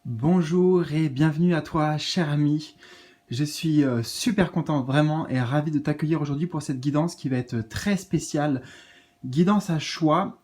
Bonjour et bienvenue à toi, cher ami. Je suis super content vraiment et ravi de t'accueillir aujourd'hui pour cette guidance qui va être très spéciale. Guidance à choix.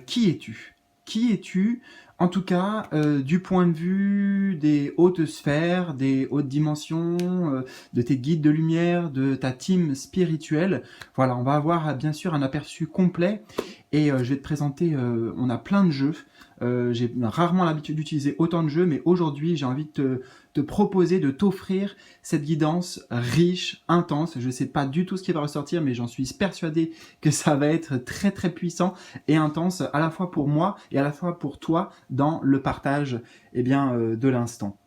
Qui es-tu? Qui es-tu? En tout cas, du point de vue des hautes sphères, des hautes dimensions, de tes guides de lumière, de ta team spirituelle. Voilà, on va avoir bien sûr un aperçu complet et je vais te présenter, on a plein de jeux. J'ai rarement l'habitude d'utiliser autant de jeux, mais aujourd'hui j'ai envie de te proposer, de t'offrir cette guidance riche, intense. Je ne sais pas du tout ce qui va ressortir, mais j'en suis persuadé que ça va être très très puissant et intense, à la fois pour moi et à la fois pour toi dans le partage de l'instant.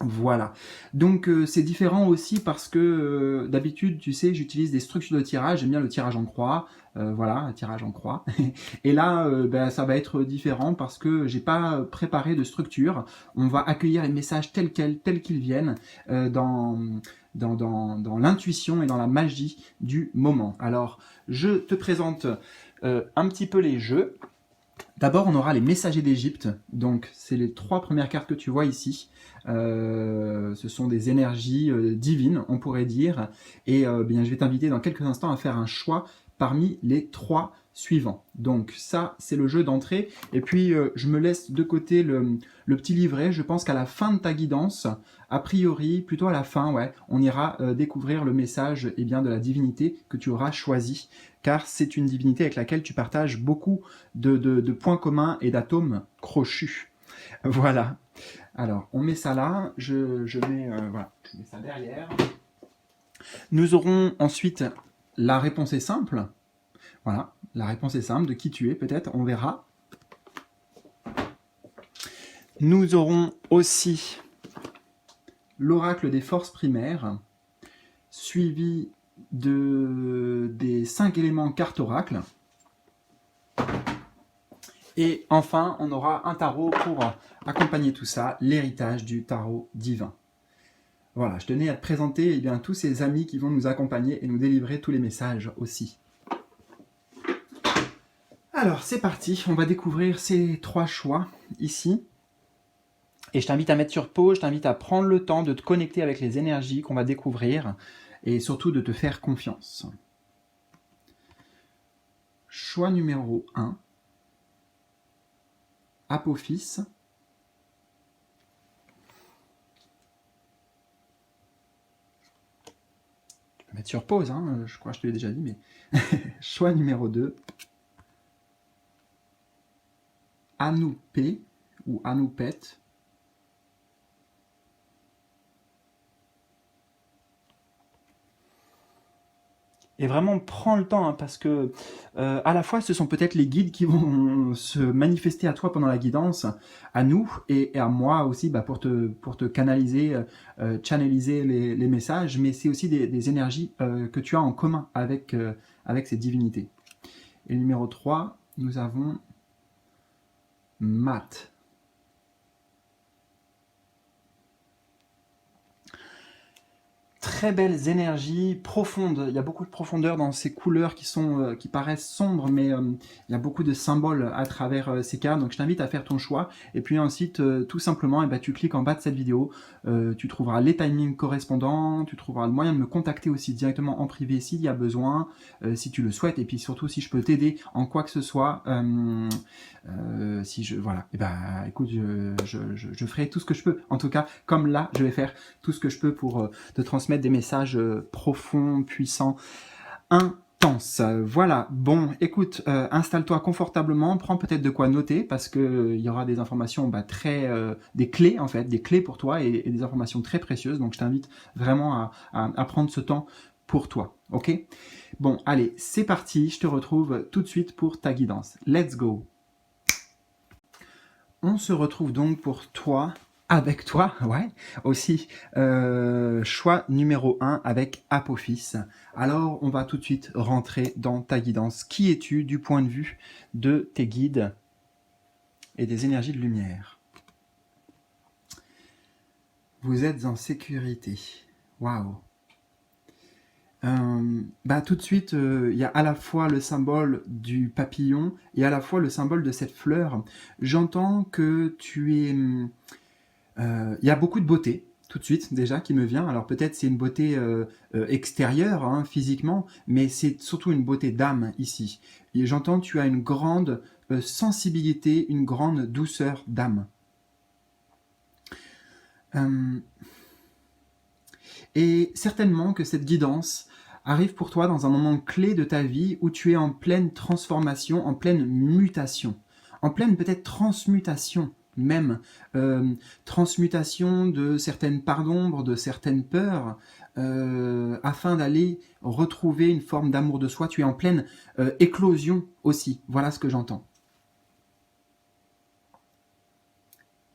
Voilà. Donc c'est différent aussi parce que d'habitude, tu sais, j'utilise des structures de tirage. J'aime bien le tirage en croix. Voilà, un tirage en croix. Et là, ça va être différent parce que j'ai pas préparé de structure. On va accueillir les messages tels quels, tels qu'ils viennent, dans l'intuition et dans la magie du moment. Alors, je te présente un petit peu les jeux. D'abord, on aura les messagers d'Égypte. Donc, c'est les 3 premières cartes que tu vois ici. Ce sont des énergies divines, on pourrait dire. Et je vais t'inviter dans quelques instants à faire un choix parmi les 3 suivants. Donc ça, c'est le jeu d'entrée. Et puis, je me laisse de côté le petit livret. Je pense qu'à la fin de ta guidance, a priori, plutôt à la fin, ouais, on ira découvrir le message de la divinité que tu auras choisi. Car c'est une divinité avec laquelle tu partages beaucoup de points communs et d'atomes crochus. Voilà. Alors, on met ça là, je mets ça derrière. Nous aurons ensuite la réponse est simple. Voilà, la réponse est simple, de qui tu es peut-être, on verra. Nous aurons aussi l'oracle des forces primaires, suivi des 5 éléments carte oracle. Et enfin, on aura un tarot pour accompagner tout ça, l'héritage du tarot divin. Voilà, je tenais à te présenter tous ces amis qui vont nous accompagner et nous délivrer tous les messages aussi. Alors, c'est parti, on va découvrir ces 3 choix ici. Et je t'invite à mettre sur pause, je t'invite à prendre le temps de te connecter avec les énergies qu'on va découvrir et surtout de te faire confiance. Choix numéro 1. Apophis. Tu peux mettre sur pause, hein, je crois que je te l'ai déjà dit, mais choix numéro 2. Anoupé ou Anoupet. Et vraiment, prends le temps, hein, parce que à la fois, ce sont peut-être les guides qui vont se manifester à toi pendant la guidance, à nous et à moi aussi, pour te canaliser, channeliser les messages, mais c'est aussi des énergies que tu as en commun avec ces divinités. Et le numéro 3, nous avons Mat. Très belles énergies, profondes. Il y a beaucoup de profondeur dans ces couleurs qui paraissent sombres, mais il y a beaucoup de symboles à travers ces cartes. Donc je t'invite à faire ton choix. Et puis ensuite, tout simplement, tu cliques en bas de cette vidéo. Tu trouveras les timings correspondants. Tu trouveras le moyen de me contacter aussi directement en privé s'il y a besoin, si tu le souhaites. Et puis surtout, si je peux t'aider en quoi que ce soit. Voilà. Écoute, je ferai tout ce que je peux. En tout cas, comme là, je vais faire tout ce que je peux pour te transmettre des messages profonds, puissants, intenses. Voilà, bon, écoute, installe-toi confortablement, prends peut-être de quoi noter, parce qu'il y aura des informations des clés en fait, des clés pour toi et des informations très précieuses, donc je t'invite vraiment à prendre ce temps pour toi, ok? Bon, allez, c'est parti, je te retrouve tout de suite pour ta guidance. Let's go! On se retrouve donc pour toi, avec toi, ouais, aussi, choix numéro 1 avec Apophis. Alors, on va tout de suite rentrer dans ta guidance. Qui es-tu du point de vue de tes guides et des énergies de lumière? Vous êtes en sécurité. Waouh! Tout de suite, il y a à la fois le symbole du papillon et à la fois le symbole de cette fleur. J'entends que tu es Il y a beaucoup de beauté, tout de suite, déjà, qui me vient. Alors peut-être c'est une beauté extérieure, hein, physiquement, mais c'est surtout une beauté d'âme ici. Et j'entends tu as une grande sensibilité, une grande douceur d'âme. Euh, et certainement que cette guidance arrive pour toi dans un moment clé de ta vie où tu es en pleine transformation, en pleine mutation, en pleine peut-être transmutation même, transmutation de certaines parts d'ombre, de certaines peurs, afin d'aller retrouver une forme d'amour de soi. Tu es en pleine éclosion aussi, voilà ce que j'entends.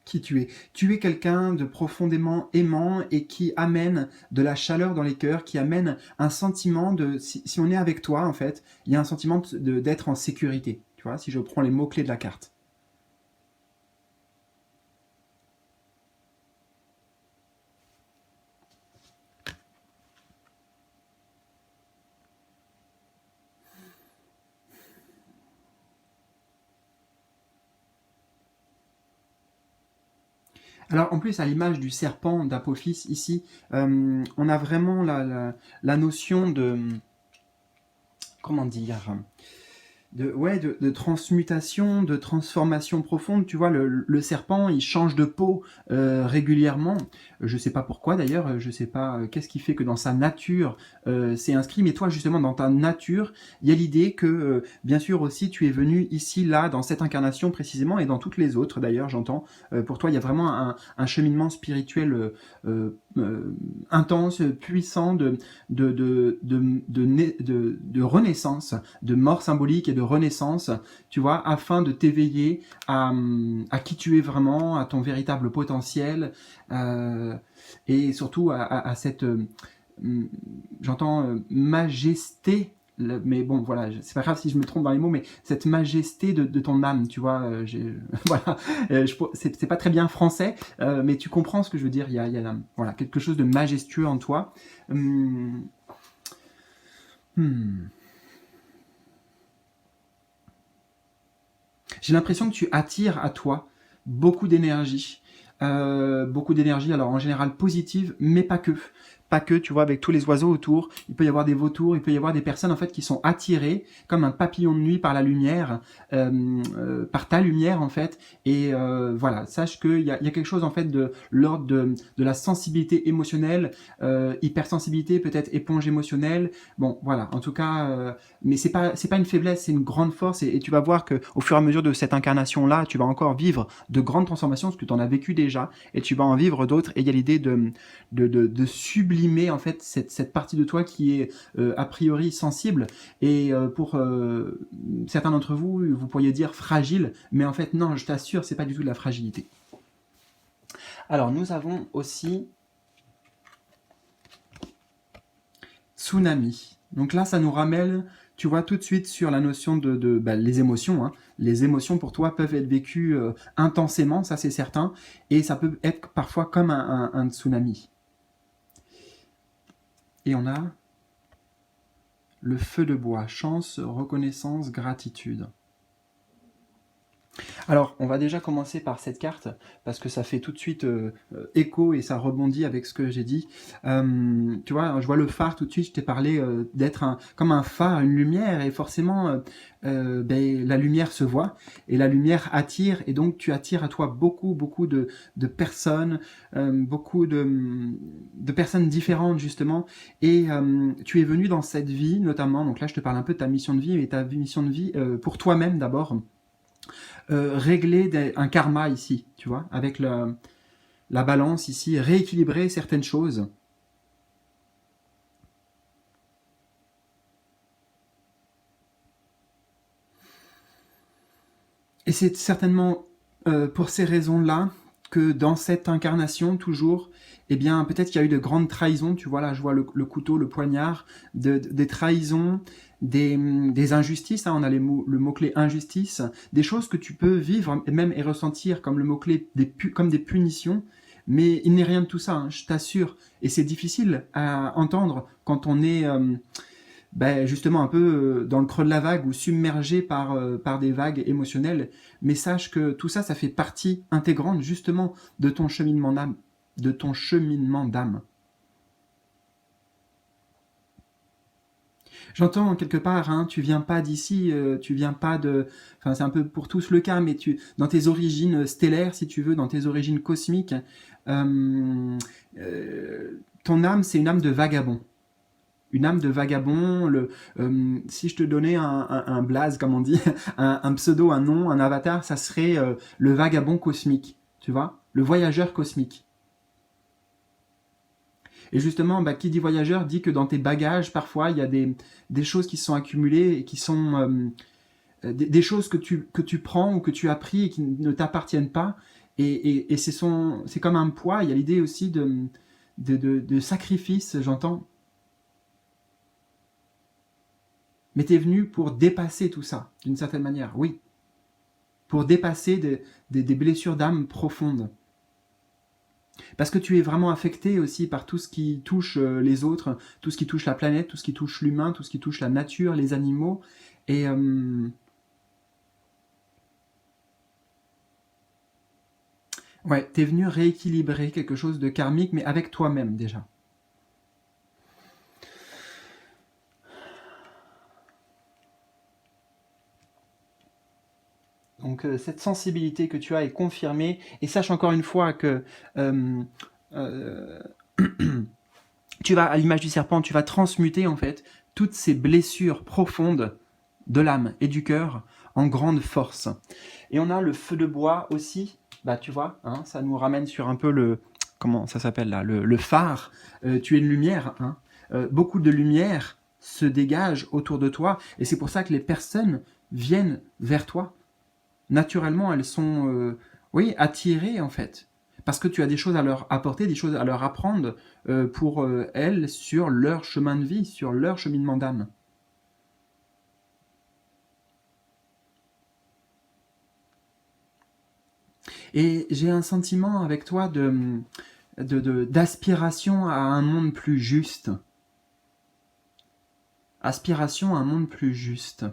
Qui tu es. Tu es quelqu'un de profondément aimant et qui amène de la chaleur dans les cœurs, qui amène un sentiment de... Si on est avec toi, en fait, il y a un sentiment d'être en sécurité. Tu vois, si je prends les mots-clés de la carte. Alors en plus, à l'image du serpent d'Apophis ici, on a vraiment la notion de... Comment dire, de transmutation, de transformation profonde. Tu vois, le serpent, il change de peau régulièrement. Je sais pas pourquoi d'ailleurs, je sais pas qu'est-ce qui fait que dans sa nature c'est inscrit, mais toi justement dans ta nature, il y a l'idée que bien sûr aussi tu es venu ici, là, dans cette incarnation précisément, et dans toutes les autres d'ailleurs, j'entends. Pour toi, il y a vraiment un cheminement spirituel intense, puissant de renaissance, de mort symbolique et de renaissance, tu vois, afin de t'éveiller à qui tu es vraiment, à ton véritable potentiel, et surtout à cette, j'entends majesté, mais bon, voilà, c'est pas grave si je me trompe dans les mots, mais cette majesté de ton âme, tu vois, voilà, c'est pas très bien français, mais tu comprends ce que je veux dire, il y a voilà, quelque chose de majestueux en toi. Hum, hum. J'ai l'impression que tu attires à toi beaucoup d'énergie. Beaucoup d'énergie, alors en général positive, mais pas que. Pas que, tu vois, avec tous les oiseaux autour, il peut y avoir des vautours, il peut y avoir des personnes en fait qui sont attirées comme un papillon de nuit par la lumière, par ta lumière en fait. Et voilà, sache qu'il y a quelque chose en fait de l'ordre de la sensibilité émotionnelle, hypersensibilité, peut-être éponge émotionnelle. Bon, voilà, en tout cas, mais c'est pas une faiblesse, c'est une grande force. Et tu vas voir que au fur et à mesure de cette incarnation là, tu vas encore vivre de grandes transformations parce que tu en as vécu déjà, et tu vas en vivre d'autres. Et il y a l'idée de sublimer en fait cette partie de toi qui est a priori sensible, et pour certains d'entre vous, vous pourriez dire fragile, mais en fait non, je t'assure, c'est pas du tout de la fragilité. Alors nous avons aussi tsunami. Donc là, ça nous ramène, tu vois, tout de suite sur la notion de les émotions. Hein. Les émotions pour toi peuvent être vécues intensément, ça c'est certain, et ça peut être parfois comme un tsunami. Et on a le feu de bois, chance, reconnaissance, gratitude. Alors, on va déjà commencer par cette carte, parce que ça fait tout de suite écho et ça rebondit avec ce que j'ai dit. Tu vois, je vois le phare tout de suite, je t'ai parlé d'être comme un phare, une lumière, et forcément, la lumière se voit, et la lumière attire, et donc tu attires à toi beaucoup, beaucoup de personnes, beaucoup de personnes différentes, justement, et tu es venu dans cette vie, notamment, donc là je te parle un peu de ta mission de vie, et ta mission de vie pour toi-même d'abord, régler un karma ici, tu vois, avec la balance ici, rééquilibrer certaines choses. Et c'est certainement pour ces raisons-là que dans cette incarnation, toujours, eh bien, peut-être qu'il y a eu de grandes trahisons, tu vois, là, je vois le couteau, le poignard, des trahisons, des injustices, hein, on a le mot-clé injustice, des choses que tu peux vivre même et ressentir comme le mot-clé comme des punitions, mais il n'est rien de tout ça, hein, je t'assure, et c'est difficile à entendre quand on est ben, justement un peu dans le creux de la vague ou submergé par des vagues émotionnelles. Mais sache que tout ça, ça fait partie intégrante justement de ton cheminement d'âme. De ton cheminement d'âme. J'entends quelque part, hein, tu viens pas d'ici, tu viens pas de... Enfin, c'est un peu pour tous le cas, mais dans tes origines stellaires, si tu veux, dans tes origines cosmiques, ton âme, c'est une âme de vagabond. Une âme de vagabond, si je te donnais un blaze, comme on dit, un pseudo, un nom, un avatar, ça serait le vagabond cosmique, tu vois, le voyageur cosmique. Et justement, bah, qui dit voyageur dit que dans tes bagages, parfois, il y a des choses qui se sont accumulées et qui sont des choses que tu prends ou que tu as pris et qui ne t'appartiennent pas. Et c'est comme un poids. Il y a l'idée aussi de sacrifice, j'entends. Mais tu es venu pour dépasser tout ça, d'une certaine manière, oui. Pour dépasser des blessures d'âme profondes. Parce que tu es vraiment affecté aussi par tout ce qui touche les autres, tout ce qui touche la planète, tout ce qui touche l'humain, tout ce qui touche la nature, les animaux. Et ouais, t'es venu rééquilibrer quelque chose de karmique, mais avec toi-même déjà. Donc cette sensibilité que tu as est confirmée, et sache encore une fois que euh, euh, tu vas, à l'image du serpent, tu vas transmuter en fait toutes ces blessures profondes de l'âme et du cœur en grande force. Et on a le feu de bois aussi, bah tu vois, hein, ça nous ramène sur un peu comment ça s'appelle là, le phare. Tu es une lumière, hein. Beaucoup de lumière se dégage autour de toi, et c'est pour ça que les personnes viennent vers toi. Naturellement, elles sont, oui, attirées en fait, parce que tu as des choses à leur apporter, des choses à leur apprendre pour elles sur leur chemin de vie, sur leur cheminement d'âme. Et j'ai un sentiment avec toi d'aspiration à un monde plus juste. Aspiration à un monde plus juste.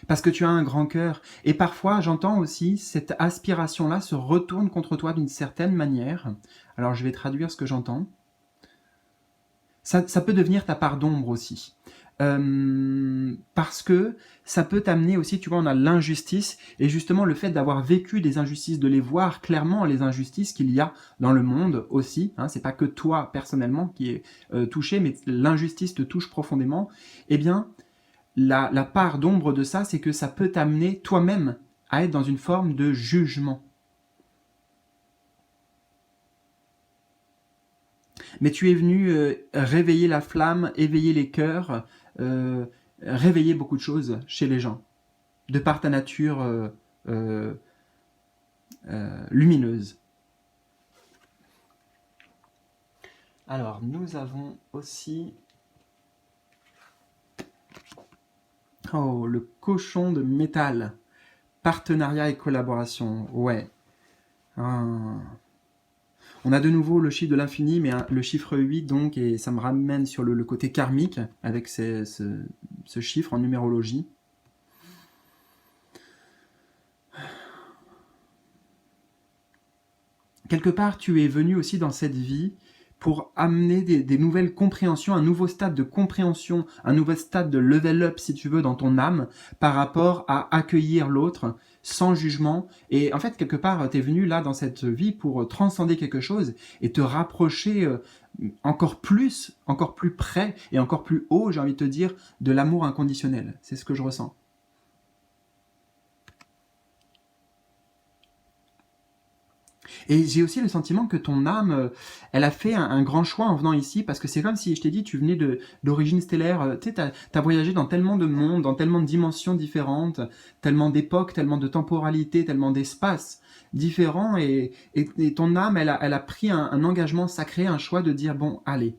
Parce que tu as un grand cœur. Et parfois, j'entends aussi, cette aspiration-là se retourne contre toi d'une certaine manière. Alors, je vais traduire ce que j'entends. Ça peut devenir ta part d'ombre aussi. Parce que ça peut t'amener aussi, tu vois, on a l'injustice, et justement le fait d'avoir vécu des injustices, de les voir clairement, les injustices qu'il y a dans le monde aussi, hein, c'est pas que toi personnellement qui est touché, mais l'injustice te touche profondément, eh bien, la part d'ombre de ça, c'est que ça peut t'amener toi-même à être dans une forme de jugement. Mais tu es venu réveiller la flamme, éveiller les cœurs, euh, réveiller beaucoup de choses chez les gens, de par ta nature euh, lumineuse. Alors, nous avons aussi... Oh, le cochon de métal. Partenariat et collaboration. Ouais. Ah. On a de nouveau le chiffre de l'infini, mais le chiffre 8, donc, et ça me ramène sur le côté karmique, avec ce chiffre en numérologie. Quelque part, tu es venu aussi dans cette vie pour amener des nouvelles compréhensions, un nouveau stade de compréhension, un nouveau stade de level up, si tu veux, dans ton âme, par rapport à accueillir l'autre sans jugement. Et en fait, quelque part, tu es venu là dans cette vie pour transcender quelque chose et te rapprocher encore plus près et encore plus haut, j'ai envie de te dire, de l'amour inconditionnel. C'est ce que je ressens. Et j'ai aussi le sentiment que ton âme, elle a fait un grand choix en venant ici, parce que c'est comme si, je t'ai dit, tu venais d'origine stellaire, tu sais, t'as voyagé dans tellement de mondes, dans tellement de dimensions différentes, tellement d'époques, tellement de temporalités, tellement d'espaces différents, et ton âme, elle a pris un engagement sacré, un choix de dire, bon, allez,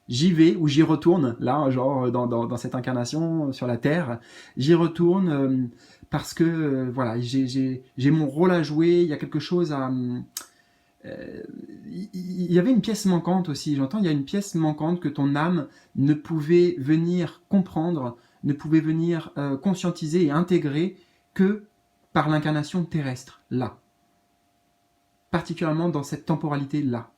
j'y vais ou j'y retourne, là, genre dans cette incarnation sur la Terre, j'y retourne parce que voilà, j'ai mon rôle à jouer, il y a quelque chose il y avait une pièce manquante aussi, j'entends, il y a une pièce manquante que ton âme ne pouvait venir comprendre, ne pouvait venir conscientiser et intégrer que par l'incarnation terrestre, là. Particulièrement dans cette temporalité-là.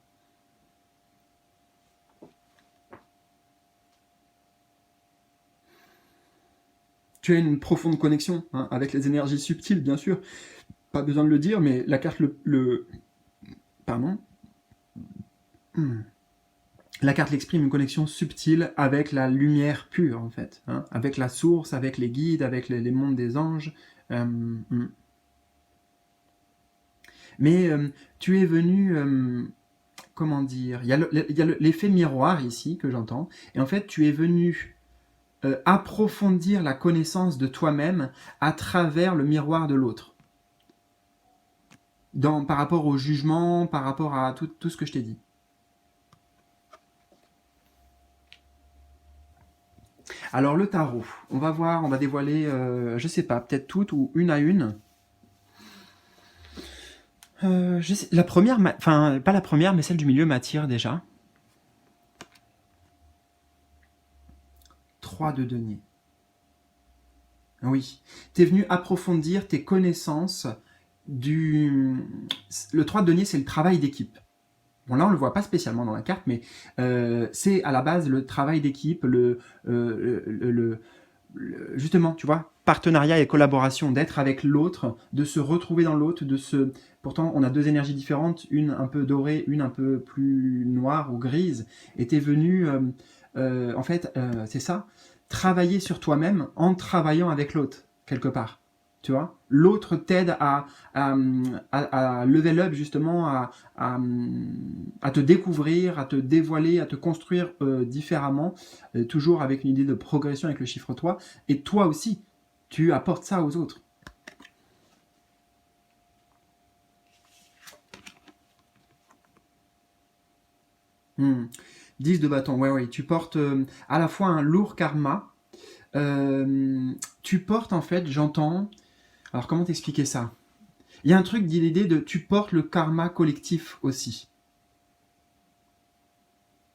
Tu as une profonde connexion hein, avec les énergies subtiles, bien sûr. Pas besoin de le dire, mais la carte Pardon. La carte l'exprime, une connexion subtile avec la lumière pure, en fait. Hein, avec la source, avec les guides, avec les mondes des anges. Mais tu es venu... comment dire, il y a l'effet miroir ici que j'entends, et en fait tu es venu approfondir la connaissance de toi-même à travers le miroir de l'autre. Par rapport au jugement, par rapport à tout ce que je t'ai dit. Alors le tarot, on va voir, on va dévoiler, je sais pas, peut-être toutes ou une à une. La première, enfin pas la première, mais celle du milieu m'attire déjà. 3 de denier. Oui, tu es venu approfondir tes connaissances du... Le 3 de denier, c'est le travail d'équipe. Bon, là, on ne le voit pas spécialement dans la carte, mais c'est à la base le travail d'équipe, justement, tu vois, partenariat et collaboration, d'être avec l'autre, de se retrouver dans l'autre, Pourtant, on a deux énergies différentes, une un peu dorée, une un peu plus noire ou grise, et t'es venu, en fait, c'est ça, travailler sur toi-même en travaillant avec l'autre, quelque part. Tu vois, l'autre t'aide à level up justement, à te découvrir, à te dévoiler, à te construire différemment, toujours avec une idée de progression avec le chiffre 3. Et toi aussi, tu apportes ça aux autres. Hmm. 10 de bâton, ouais, tu portes à la fois un lourd karma. Tu portes en fait, j'entends. Alors comment t'expliquer ça? Il y a un truc d'idée de tu portes le karma collectif aussi.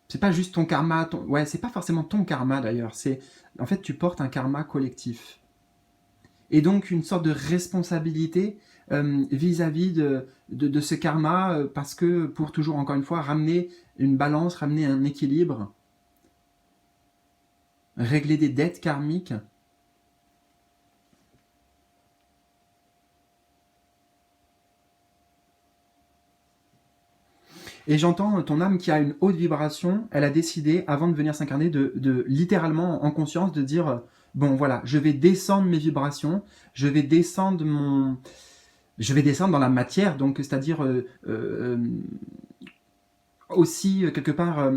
C'est pas juste ton karma, ouais, c'est pas forcément ton karma d'ailleurs. C'est en fait tu portes un karma collectif. Et donc une sorte de responsabilité vis-à-vis de ce karma, parce que pour toujours, encore une fois, ramener une balance, ramener un équilibre, régler des dettes karmiques. Et j'entends ton âme qui a une haute vibration, elle a décidé, avant de venir s'incarner, de littéralement, en conscience, de dire, bon voilà, je vais descendre mes vibrations, je vais descendre dans la matière, donc c'est-à-dire aussi quelque part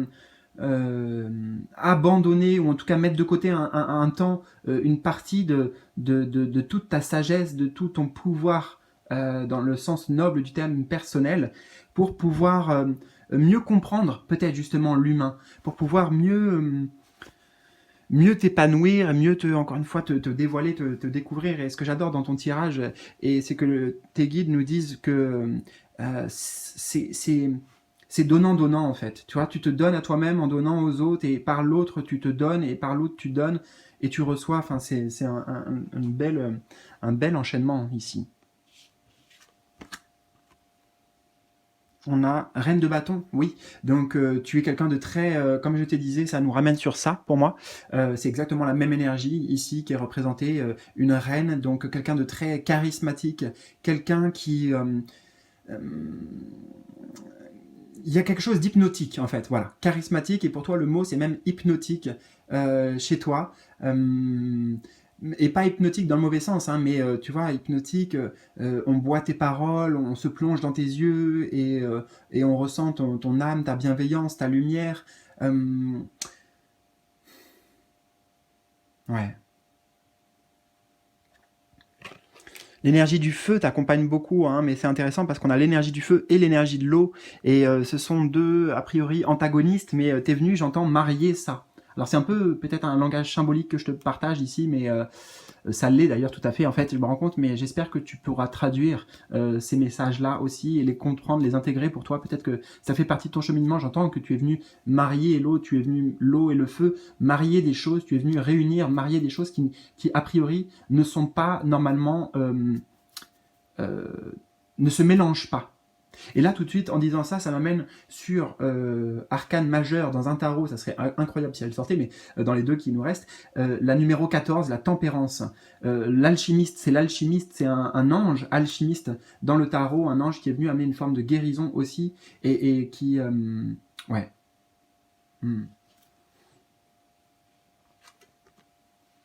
abandonner, ou en tout cas mettre de côté un temps, une partie de toute ta sagesse, de tout ton pouvoir, dans le sens noble du terme personnel, pour pouvoir mieux comprendre peut-être justement l'humain, pour pouvoir mieux t'épanouir, encore une fois, te dévoiler, te découvrir. Et ce que j'adore dans ton tirage, et c'est que tes guides nous disent que c'est donnant-donnant en fait. Tu vois, tu te donnes à toi-même en donnant aux autres, et par l'autre tu te donnes, et par l'autre tu donnes, et tu reçois. Enfin, c'est un bel enchaînement ici. On a Reine de bâton, oui. Donc tu es quelqu'un de très, comme je te disais, ça nous ramène sur ça pour moi. C'est exactement la même énergie ici qui est représentée, une reine, donc quelqu'un de très charismatique, quelqu'un qui... il y a quelque chose d'hypnotique en fait, voilà. Charismatique, et pour toi le mot c'est même hypnotique chez toi. Et pas hypnotique dans le mauvais sens, hein, mais tu vois, hypnotique, on boit tes paroles, on se plonge dans tes yeux, et on ressent ton âme, ta bienveillance, ta lumière. Ouais. L'énergie du feu t'accompagne beaucoup, hein, mais c'est intéressant parce qu'on a l'énergie du feu et l'énergie de l'eau, et ce sont deux, a priori, antagonistes, mais t'es venu, j'entends, marier ça. Alors c'est un peu peut-être un langage symbolique que je te partage ici, mais Ça l'est d'ailleurs tout à fait, en fait, je me rends compte, mais j'espère que tu pourras traduire ces messages-là aussi et les comprendre, les intégrer pour toi. Peut-être que ça fait partie de ton cheminement. J'entends que tu es venu marier l'eau, tu es venu l'eau et le feu, marier des choses, tu es venu réunir, marier des choses qui a priori, ne sont pas normalement, euh, ne se mélangent pas. Et là, tout de suite, en disant ça, ça m'amène sur arcane majeure dans un tarot, ça serait incroyable si elle sortait, mais dans les deux qui nous restent, la numéro 14, la tempérance. L'alchimiste, c'est un ange alchimiste dans le tarot, un ange qui est venu amener une forme de guérison aussi, et qui... ouais. Hmm.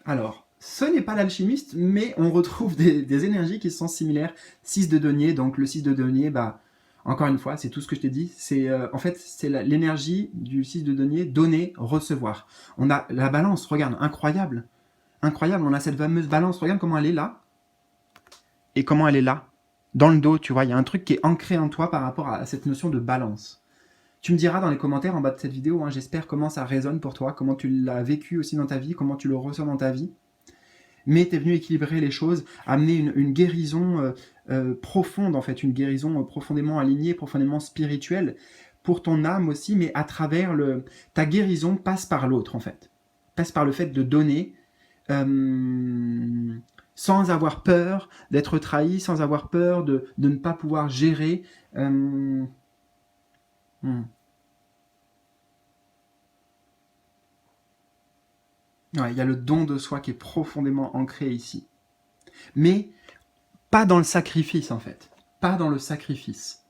Alors, ce n'est pas l'alchimiste, mais on retrouve des énergies qui sont similaires. 6 de denier, donc le 6 de denier, bah, encore une fois, c'est tout ce que je t'ai dit. C'est en fait, c'est l'énergie du 6 de denier, donner, recevoir. On a la balance, regarde, incroyable. Incroyable, on a cette fameuse balance, regarde comment elle est là. Et comment elle est là. Dans le dos, tu vois, il y a un truc qui est ancré en toi par rapport à cette notion de balance. Tu me diras dans les commentaires en bas de cette vidéo, hein, j'espère comment ça résonne pour toi, comment tu l'as vécu aussi dans ta vie, comment tu le ressens dans ta vie. Mais tu es venu équilibrer les choses, amener une guérison profonde, en fait, une guérison profondément alignée, profondément spirituelle, pour ton âme aussi, mais à travers ta guérison passe par l'autre, en fait. Passe par le fait de donner, sans avoir peur d'être trahi, sans avoir peur de ne pas pouvoir gérer. Hmm. Ouais, il y a le don de soi qui est profondément ancré ici. Mais pas dans le sacrifice, en fait. Pas dans le sacrifice.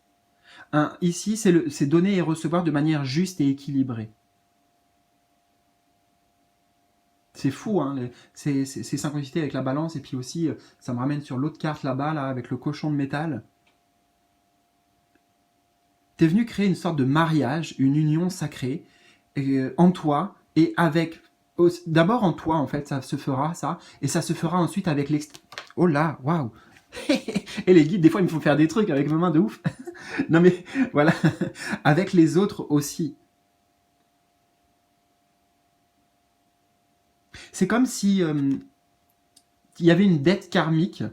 Ici, c'est donner et recevoir de manière juste et équilibrée. C'est fou, hein, ces synchronicités avec la balance. Et puis aussi, ça me ramène sur l'autre carte là-bas, là, avec le cochon de métal. T'es venu créer une sorte de mariage, une union sacrée, en toi et avec... D'abord en toi, en fait, ça se fera, ça. Et ça se fera ensuite avec l'extérieur. Oh là, waouh. Et les guides, des fois, ils me font faire des trucs avec mes mains de ouf. Non mais, voilà. Avec les autres aussi. C'est comme si il y avait une dette karmique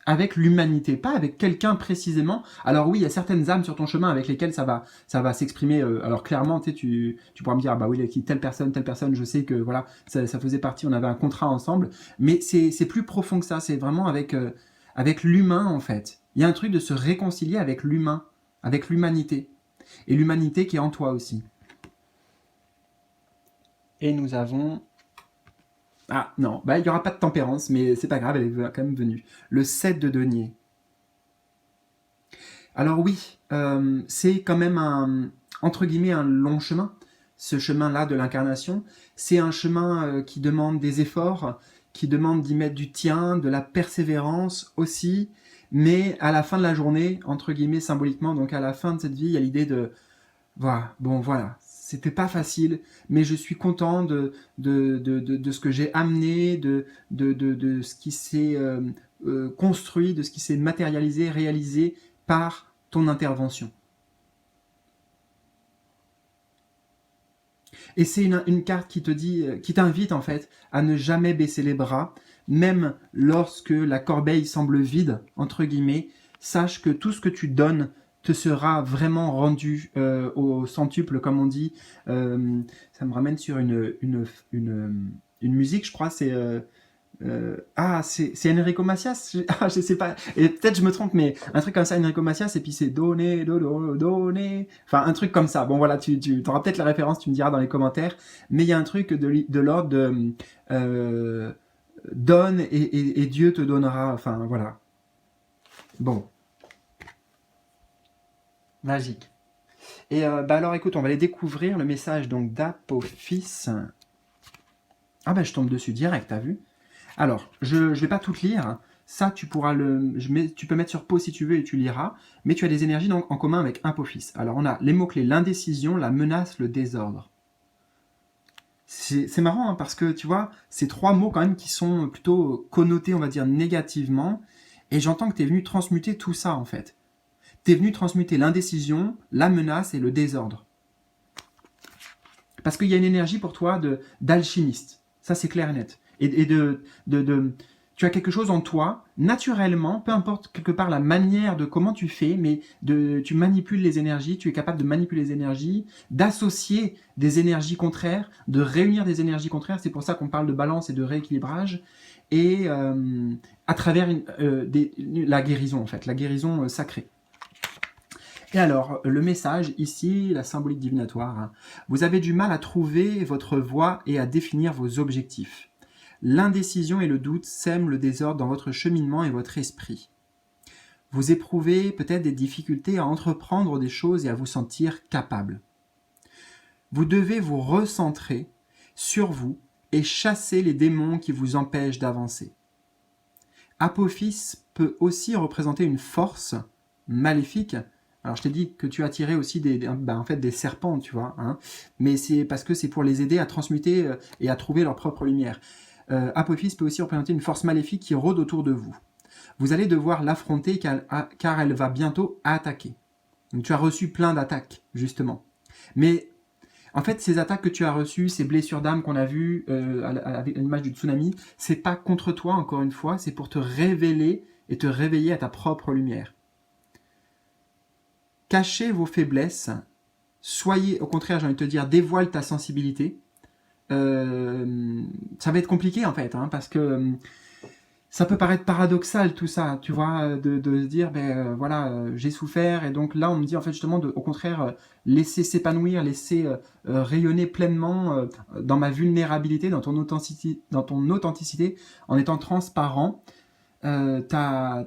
avec l'humanité, pas avec quelqu'un précisément. Alors oui, il y a certaines âmes sur ton chemin avec lesquelles ça va s'exprimer. Alors clairement, tu pourras me dire, ah bah oui, telle personne, je sais que voilà, ça faisait partie, on avait un contrat ensemble. Mais c'est plus profond que ça. C'est vraiment avec l'humain en fait. Il y a un truc de se réconcilier avec l'humain, avec l'humanité, et l'humanité qui est en toi aussi. Et nous avons... Ah non, bah il n'y aura pas de tempérance, mais c'est pas grave, elle est quand même venue. Le 7 de denier. Alors oui, c'est quand même entre guillemets un long chemin, ce chemin-là de l'incarnation. C'est un chemin qui demande des efforts, qui demande d'y mettre du tien, de la persévérance aussi, mais à la fin de la journée, entre guillemets symboliquement, donc à la fin de cette vie, il y a l'idée de voilà, bon voilà, c'était pas facile, mais je suis content de ce que j'ai amené, de ce qui s'est construit, de ce qui s'est matérialisé, réalisé par ton intervention. Et c'est une carte qui te dit, qui t'invite en fait à ne jamais baisser les bras, même lorsque la corbeille semble vide, entre guillemets, sache que tout ce que tu donnes te sera vraiment rendu au centuple, comme on dit. Ça me ramène sur une musique, je crois, c'est... c'est Enrico Macias. Je sais pas. Et peut-être je me trompe, mais un truc comme ça, Enrico Macias, et puis c'est donner, donner. Enfin, un truc comme ça. Bon, voilà, tu auras peut-être la référence, tu me diras dans les commentaires. Mais il y a un truc de l'ordre de donne et Dieu te donnera. Enfin, voilà. Bon. Magique. Et bah alors écoute, on va aller découvrir le message donc d'Apophis. Ah bah je tombe dessus direct, t'as vu? Alors, je ne vais pas tout lire. Ça, tu pourras tu peux mettre sur pause si tu veux et tu liras. Mais tu as des énergies donc en commun avec Apophis. Alors, on a les mots-clés, l'indécision, la menace, le désordre. C'est marrant hein, parce que, tu vois, c'est trois mots quand même qui sont plutôt connotés, on va dire, négativement. Et j'entends que tu es venu transmuter tout ça, en fait. Tu es venu transmuter l'indécision, la menace et le désordre. Parce qu'il y a une énergie pour toi d'alchimiste. Ça, c'est clair et net. Et tu as quelque chose en toi, naturellement, peu importe quelque part la manière de comment tu fais, mais tu manipules les énergies, tu es capable de manipuler les énergies, d'associer des énergies contraires, de réunir des énergies contraires. C'est pour ça qu'on parle de balance et de rééquilibrage. Et à travers la guérison, en fait, la guérison sacrée. Et alors, le message ici, la symbolique divinatoire, hein, vous avez du mal à trouver votre voie et à définir vos objectifs. L'indécision et le doute sèment le désordre dans votre cheminement et votre esprit. Vous éprouvez peut-être des difficultés à entreprendre des choses et à vous sentir capable. Vous devez vous recentrer sur vous et chasser les démons qui vous empêchent d'avancer. Apophis peut aussi représenter une force maléfique. Alors je t'ai dit que tu attirais aussi en fait des serpents, tu vois, hein, mais c'est parce que c'est pour les aider à transmuter et à trouver leur propre lumière. Apophis peut aussi représenter une force maléfique qui rôde autour de vous. Vous allez devoir l'affronter car elle va bientôt attaquer. Donc tu as reçu plein d'attaques, justement. Mais en fait, ces attaques que tu as reçues, ces blessures d'âme qu'on a vues avec l'image du tsunami, c'est pas contre toi, encore une fois, c'est pour te révéler et te réveiller à ta propre lumière. Cachez vos faiblesses, soyez, au contraire, j'ai envie de te dire, dévoile ta sensibilité. Ça va être compliqué, en fait, hein, parce que ça peut paraître paradoxal tout ça, tu vois, de se dire, voilà, j'ai souffert, et donc là on me dit en fait justement au contraire, laisser s'épanouir, laisser rayonner pleinement dans ma vulnérabilité, dans ton authenticité, en étant transparent, ta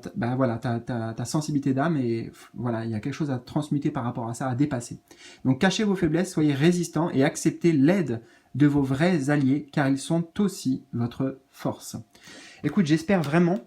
sensibilité d'âme, et voilà, il y a quelque chose à transmuter par rapport à ça, à dépasser. Donc cachez vos faiblesses, soyez résistants et acceptez l'aide de vos vrais alliés, car ils sont aussi votre force. Écoute, j'espère vraiment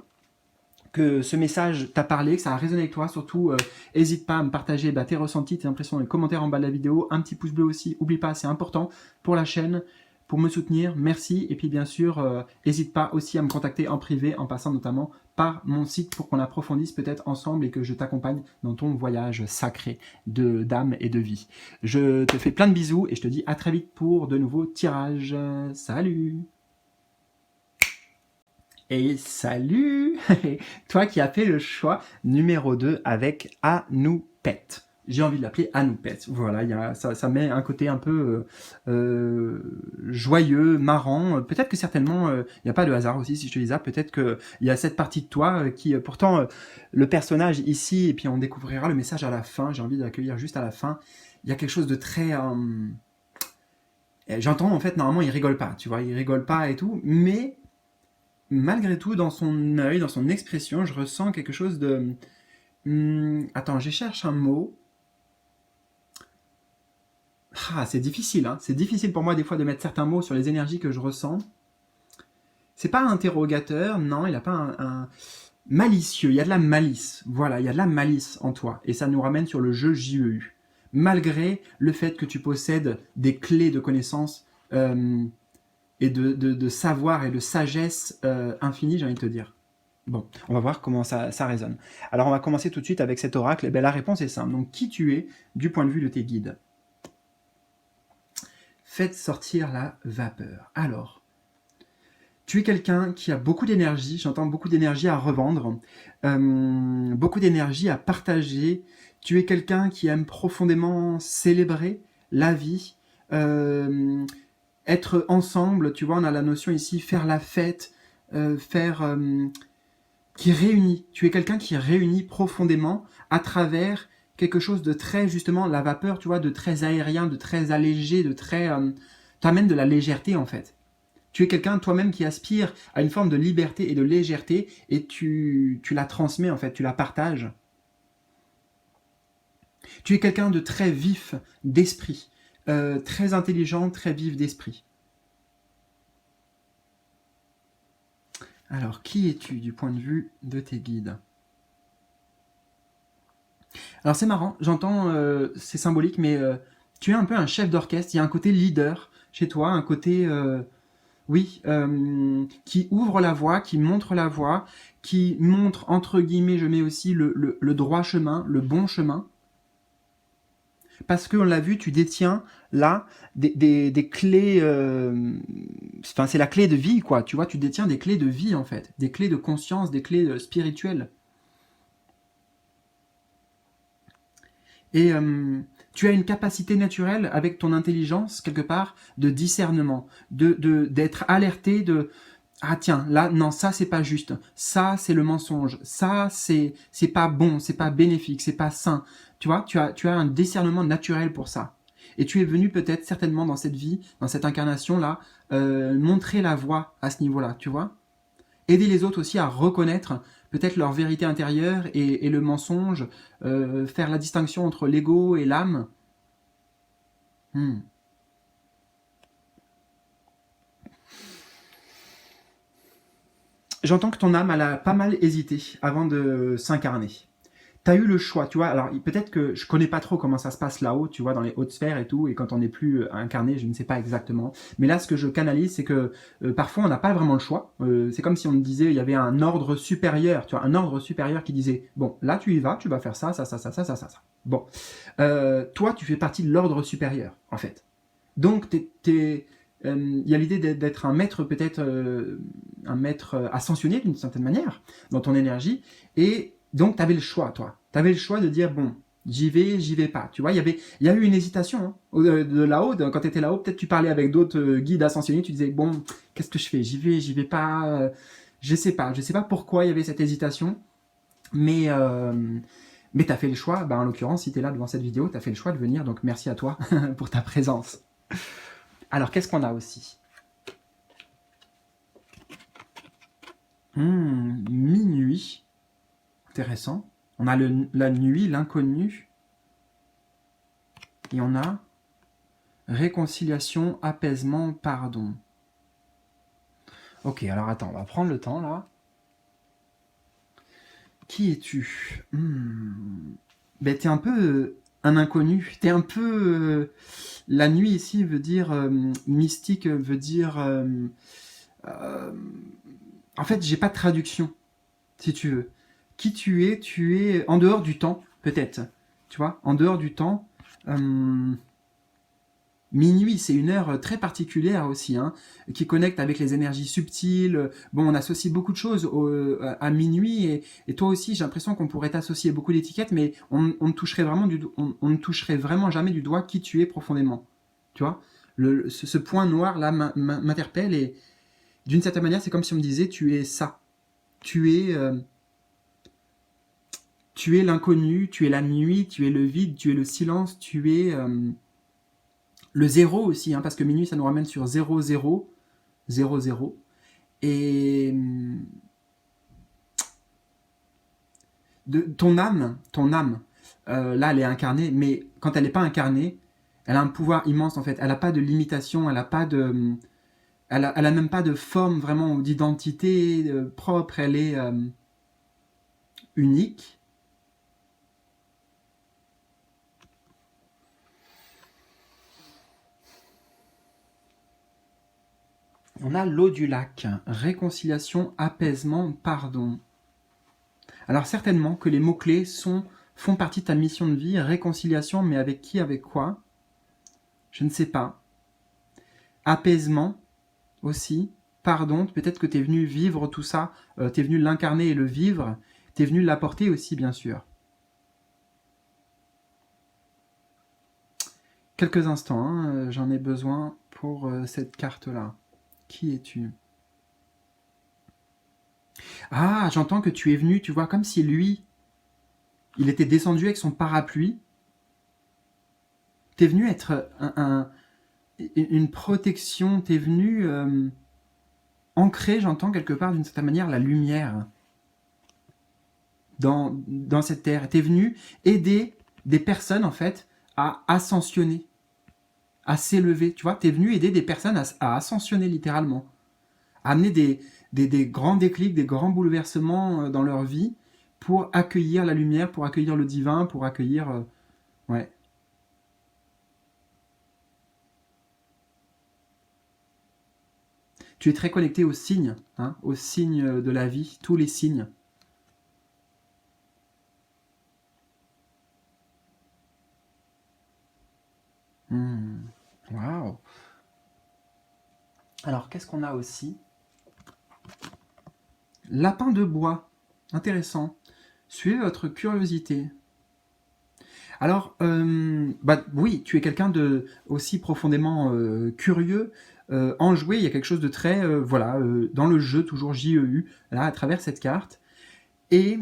que ce message t'a parlé, que ça a résonné avec toi. Surtout, n'hésite pas à me partager tes ressentis, tes impressions dans les commentaires en bas de la vidéo. Un petit pouce bleu aussi, oublie pas, c'est important pour la chaîne, pour me soutenir. Merci. Et puis bien sûr, n'hésite pas aussi à me contacter en privé, en passant notamment par mon site pour qu'on approfondisse peut-être ensemble et que je t'accompagne dans ton voyage sacré d'âme et de vie. Je te fais plein de bisous et je te dis à très vite pour de nouveaux tirages. Salut! Et salut toi qui as fait le choix numéro 2 avec Anoupet. J'ai envie de l'appeler Anoupet. Voilà, ça met un côté un peu joyeux, marrant. Peut-être que certainement, il n'y a pas de hasard aussi si je te dis ça. Peut-être qu'il y a cette partie de toi qui, pourtant, le personnage ici, et puis on découvrira le message à la fin. J'ai envie d'accueillir juste à la fin. Il y a quelque chose de très... J'entends en fait, normalement, il rigole pas, tu vois, il rigole pas et tout, mais... Malgré tout, dans son œil, dans son expression, je ressens quelque chose de... attends, je cherche un mot. Ah, c'est difficile, hein. C'est difficile pour moi des fois de mettre certains mots sur les énergies que je ressens. C'est pas un interrogateur, non, il n'a pas un malicieux, il y a de la malice. Voilà, il y a de la malice en toi. Et ça nous ramène sur le jeu JEU. Malgré le fait que tu possèdes des clés de connaissances... et de savoir et de sagesse infinie, j'ai envie de te dire. Bon, on va voir comment ça résonne. Alors, on va commencer tout de suite avec cet oracle. Et la réponse est simple. Donc, qui tu es du point de vue de tes guides? Faites sortir la vapeur. Alors, tu es quelqu'un qui a beaucoup d'énergie, j'entends beaucoup d'énergie à revendre, beaucoup d'énergie à partager. Tu es quelqu'un qui aime profondément célébrer la vie, être ensemble, tu vois, on a la notion ici, faire la fête, qui réunit. Tu es quelqu'un qui réunit profondément à travers quelque chose de très, justement, la vapeur, tu vois, de très aérien, de très allégé, de très... t'amène de la légèreté, en fait. Tu es quelqu'un toi-même qui aspire à une forme de liberté et de légèreté et tu la transmets, en fait, tu la partages. Tu es quelqu'un de très vif d'esprit. Très intelligent, très vif d'esprit. Alors, qui es-tu du point de vue de tes guides? Alors, c'est marrant, j'entends, c'est symbolique, mais tu es un peu un chef d'orchestre, il y a un côté leader chez toi, un côté, oui, qui ouvre la voie, qui montre, entre guillemets, je mets aussi le droit chemin, le bon chemin. Parce qu'on l'a vu, tu détiens là des clés, enfin c'est la clé de vie quoi, tu vois, tu détiens des clés de vie en fait, des clés de conscience, des clés spirituelles. Et tu as une capacité naturelle avec ton intelligence quelque part de discernement, d'être alerté de ah tiens, là, non, ça c'est pas juste, ça c'est le mensonge, ça c'est pas bon, c'est pas bénéfique, c'est pas sain. Tu vois, tu as un discernement naturel pour ça. Et tu es venu peut-être certainement dans cette vie, dans cette incarnation-là, montrer la voie à ce niveau-là, tu vois. Aider les autres aussi à reconnaître peut-être leur vérité intérieure et le mensonge, faire la distinction entre l'ego et l'âme. Hmm. J'entends que ton âme, elle a pas mal hésité avant de s'incarner. Tu as eu le choix, tu vois. Alors, peut-être que je connais pas trop comment ça se passe là-haut, tu vois, dans les hautes sphères et tout, et quand on n'est plus incarné, je ne sais pas exactement. Mais là, ce que je canalise, c'est que parfois, on n'a pas vraiment le choix. C'est comme si on me disait, il y avait un ordre supérieur, tu vois, un ordre supérieur qui disait, bon, là, tu y vas, tu vas faire ça, ça, ça, ça, ça, ça, ça, ça. Bon, toi, tu fais partie de l'ordre supérieur, en fait. Donc, il y a l'idée d'être un maître, peut-être un maître ascensionné d'une certaine manière, dans ton énergie, et donc tu avais le choix, toi. Tu avais le choix de dire, bon, j'y vais pas. Tu vois, il y a eu une hésitation hein, de là-haut. Quand tu étais là-haut, peut-être tu parlais avec d'autres guides ascensionnés, tu disais, bon, qu'est-ce que je fais? J'y vais pas. Je sais pas pourquoi il y avait cette hésitation, mais tu as fait le choix, en l'occurrence, si tu es là devant cette vidéo, tu as fait le choix de venir, donc merci à toi pour ta présence. Alors, qu'est-ce qu'on a aussi? Minuit. Intéressant. On a la nuit, l'inconnu. Et on a réconciliation, apaisement, pardon. Ok, alors attends, on va prendre le temps là. Qui es-tu? T'es un peu un inconnu. T'es un peu... la nuit ici veut dire... mystique veut dire... en fait, j'ai pas de traduction, si tu veux. Qui tu es en dehors du temps, peut-être. Tu vois, en dehors du temps. Minuit, c'est une heure très particulière aussi, hein, qui connecte avec les énergies subtiles. Bon, on associe beaucoup de choses à minuit, et toi aussi, j'ai l'impression qu'on pourrait t'associer beaucoup d'étiquettes, mais on ne toucherait vraiment on ne toucherait vraiment jamais du doigt qui tu es profondément. Tu vois, ce point noir là m'interpelle, et d'une certaine manière, c'est comme si on me disait, tu es ça, tu es l'inconnu, tu es la nuit, tu es le vide, tu es le silence, tu es le zéro aussi, hein, parce que minuit, ça nous ramène sur 0, 0, 0, 0. Et ton âme, là, elle est incarnée, mais quand elle n'est pas incarnée, elle a un pouvoir immense en fait. Elle n'a pas de limitation, elle a pas de, elle a même pas de forme vraiment ou d'identité propre. Elle est unique. On a l'eau du lac, réconciliation, apaisement, pardon. Alors certainement que les mots-clés font partie de ta mission de vie, réconciliation, mais avec qui, avec quoi? Je ne sais pas. Apaisement aussi, pardon, peut-être que tu es venu vivre tout ça, tu es venu l'incarner et le vivre, tu es venu l'apporter aussi bien sûr. Quelques instants, hein, j'en ai besoin pour cette carte-là. Qui es-tu? Ah, j'entends que tu es venu, tu vois, comme si lui, il était descendu avec son parapluie. T'es venu être une protection, t'es venu ancrer, j'entends quelque part d'une certaine manière, la lumière dans cette terre. T'es venu aider des personnes en fait à ascensionner, à s'élever. Tu vois, t'es venu aider des personnes à ascensionner littéralement, à amener des grands déclics, des grands bouleversements dans leur vie pour accueillir la lumière, pour accueillir le divin, pour accueillir... ouais. Tu es très connecté aux signes, hein, aux signes de la vie, tous les signes. Waouh. Alors, qu'est-ce qu'on a aussi? Lapin de bois. Intéressant. Suivez votre curiosité. Alors, bah, oui, tu es quelqu'un de aussi profondément curieux, enjoué. Il y a quelque chose de très, voilà, dans le jeu, toujours JEU, là, à travers cette carte. Et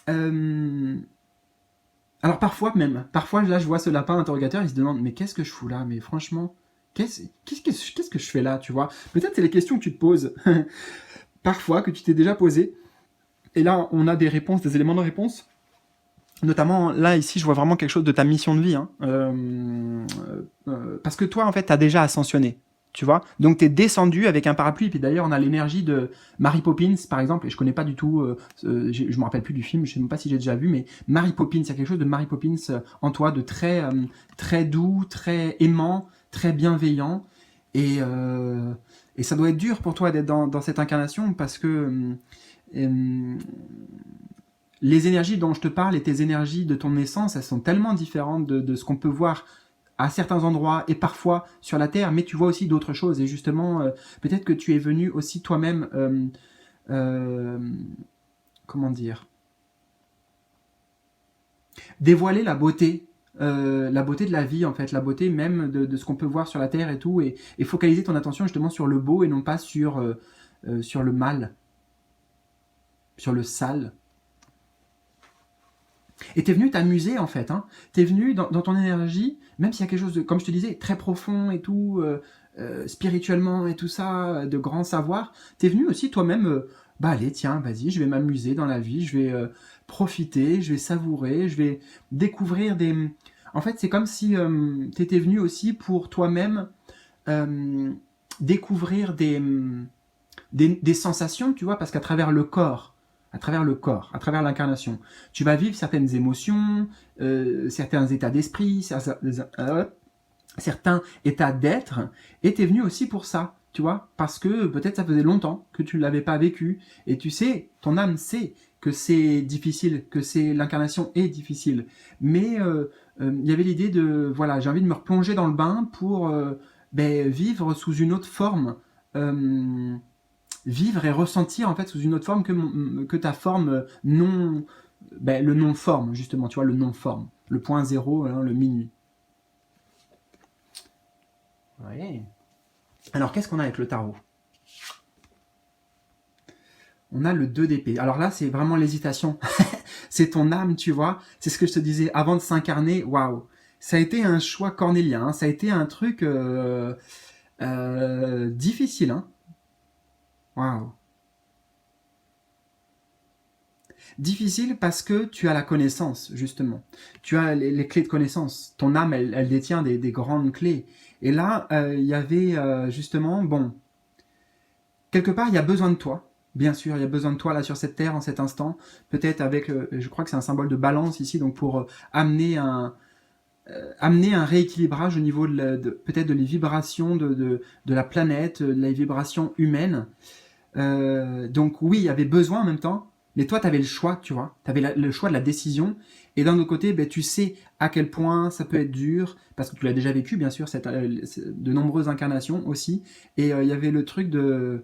euh, alors parfois là, je vois ce lapin interrogateur, il se demande, mais qu'est-ce que je fous là? Mais franchement, qu'est-ce que je fais là, tu vois? Peut-être c'est les questions que tu te poses, parfois que tu t'es déjà posé. Et là, on a des réponses, des éléments de réponse. Notamment, là, ici, je vois vraiment quelque chose de ta mission de vie. Hein. Parce que toi, en fait, tu as déjà ascensionné. Tu vois. Donc, tu es descendu avec un parapluie. Et puis d'ailleurs, on a l'énergie de Mary Poppins, par exemple. Et je connais pas du tout, je me rappelle plus du film, je sais même pas si j'ai déjà vu, mais Mary Poppins, il y a quelque chose de Mary Poppins en toi, de très, très doux, très aimant, très bienveillant. Et, euh, et ça doit être dur pour toi d'être dans cette incarnation parce que les énergies dont je te parle et tes énergies de ton essence, elles sont tellement différentes de ce qu'on peut voir à certains endroits et parfois sur la Terre, mais tu vois aussi d'autres choses. Et justement, peut-être que tu es venu aussi toi-même, euh, comment dire, dévoiler la beauté de la vie en fait, la beauté même de ce qu'on peut voir sur la Terre et tout, et focaliser ton attention justement sur le beau et non pas sur le mal, sur le sale. Et t'es venu t'amuser en fait, hein. T'es venu dans ton énergie, même s'il y a quelque chose de, comme je te disais, très profond et tout, spirituellement et tout ça, de grand savoir, t'es venu aussi toi-même, bah allez, tiens, vas-y, je vais m'amuser dans la vie, je vais profiter, je vais savourer, je vais découvrir des... En fait, c'est comme si t'étais venu aussi pour toi-même euh, découvrir des sensations, tu vois, parce qu'à travers le corps, à travers l'incarnation, tu vas vivre certaines émotions, certains états d'esprit, certains états d'être, et tu es venu aussi pour ça, tu vois, parce que peut-être ça faisait longtemps que tu ne l'avais pas vécu, et tu sais, ton âme sait que c'est difficile, que c'est l'incarnation est difficile, mais il y avait l'idée de, voilà, j'ai envie de me replonger dans le bain pour vivre sous une autre forme, euh, vivre et ressentir en fait sous une autre forme que ta forme non, le non-forme justement, tu vois, le non-forme, le point zéro, hein, le minuit. Ouais. Alors qu'est-ce qu'on a avec le tarot? On a le 2 d'épée. Alors là, c'est vraiment l'hésitation. C'est ton âme, tu vois. C'est ce que je te disais avant de s'incarner. Waouh. Ça a été un choix cornélien. Hein. Ça a été un truc difficile. Hein. Waouh. Difficile parce que tu as la connaissance, justement. Tu as les clés de connaissance. Ton âme, elle détient des grandes clés. Et là, il y avait justement, bon, quelque part, il y a besoin de toi. Bien sûr, il y a besoin de toi là sur cette terre en cet instant. Peut-être avec, je crois que c'est un symbole de balance ici, donc pour amener amener un rééquilibrage au niveau peut-être de les vibrations de la planète, de les vibrations humaines. Donc oui, il y avait besoin en même temps, mais toi, tu avais le choix, tu vois. Tu avais le choix de la décision. Et d'un autre côté, ben, tu sais à quel point ça peut être dur, parce que tu l'as déjà vécu, bien sûr, de nombreuses incarnations aussi. Et il y avait le truc de,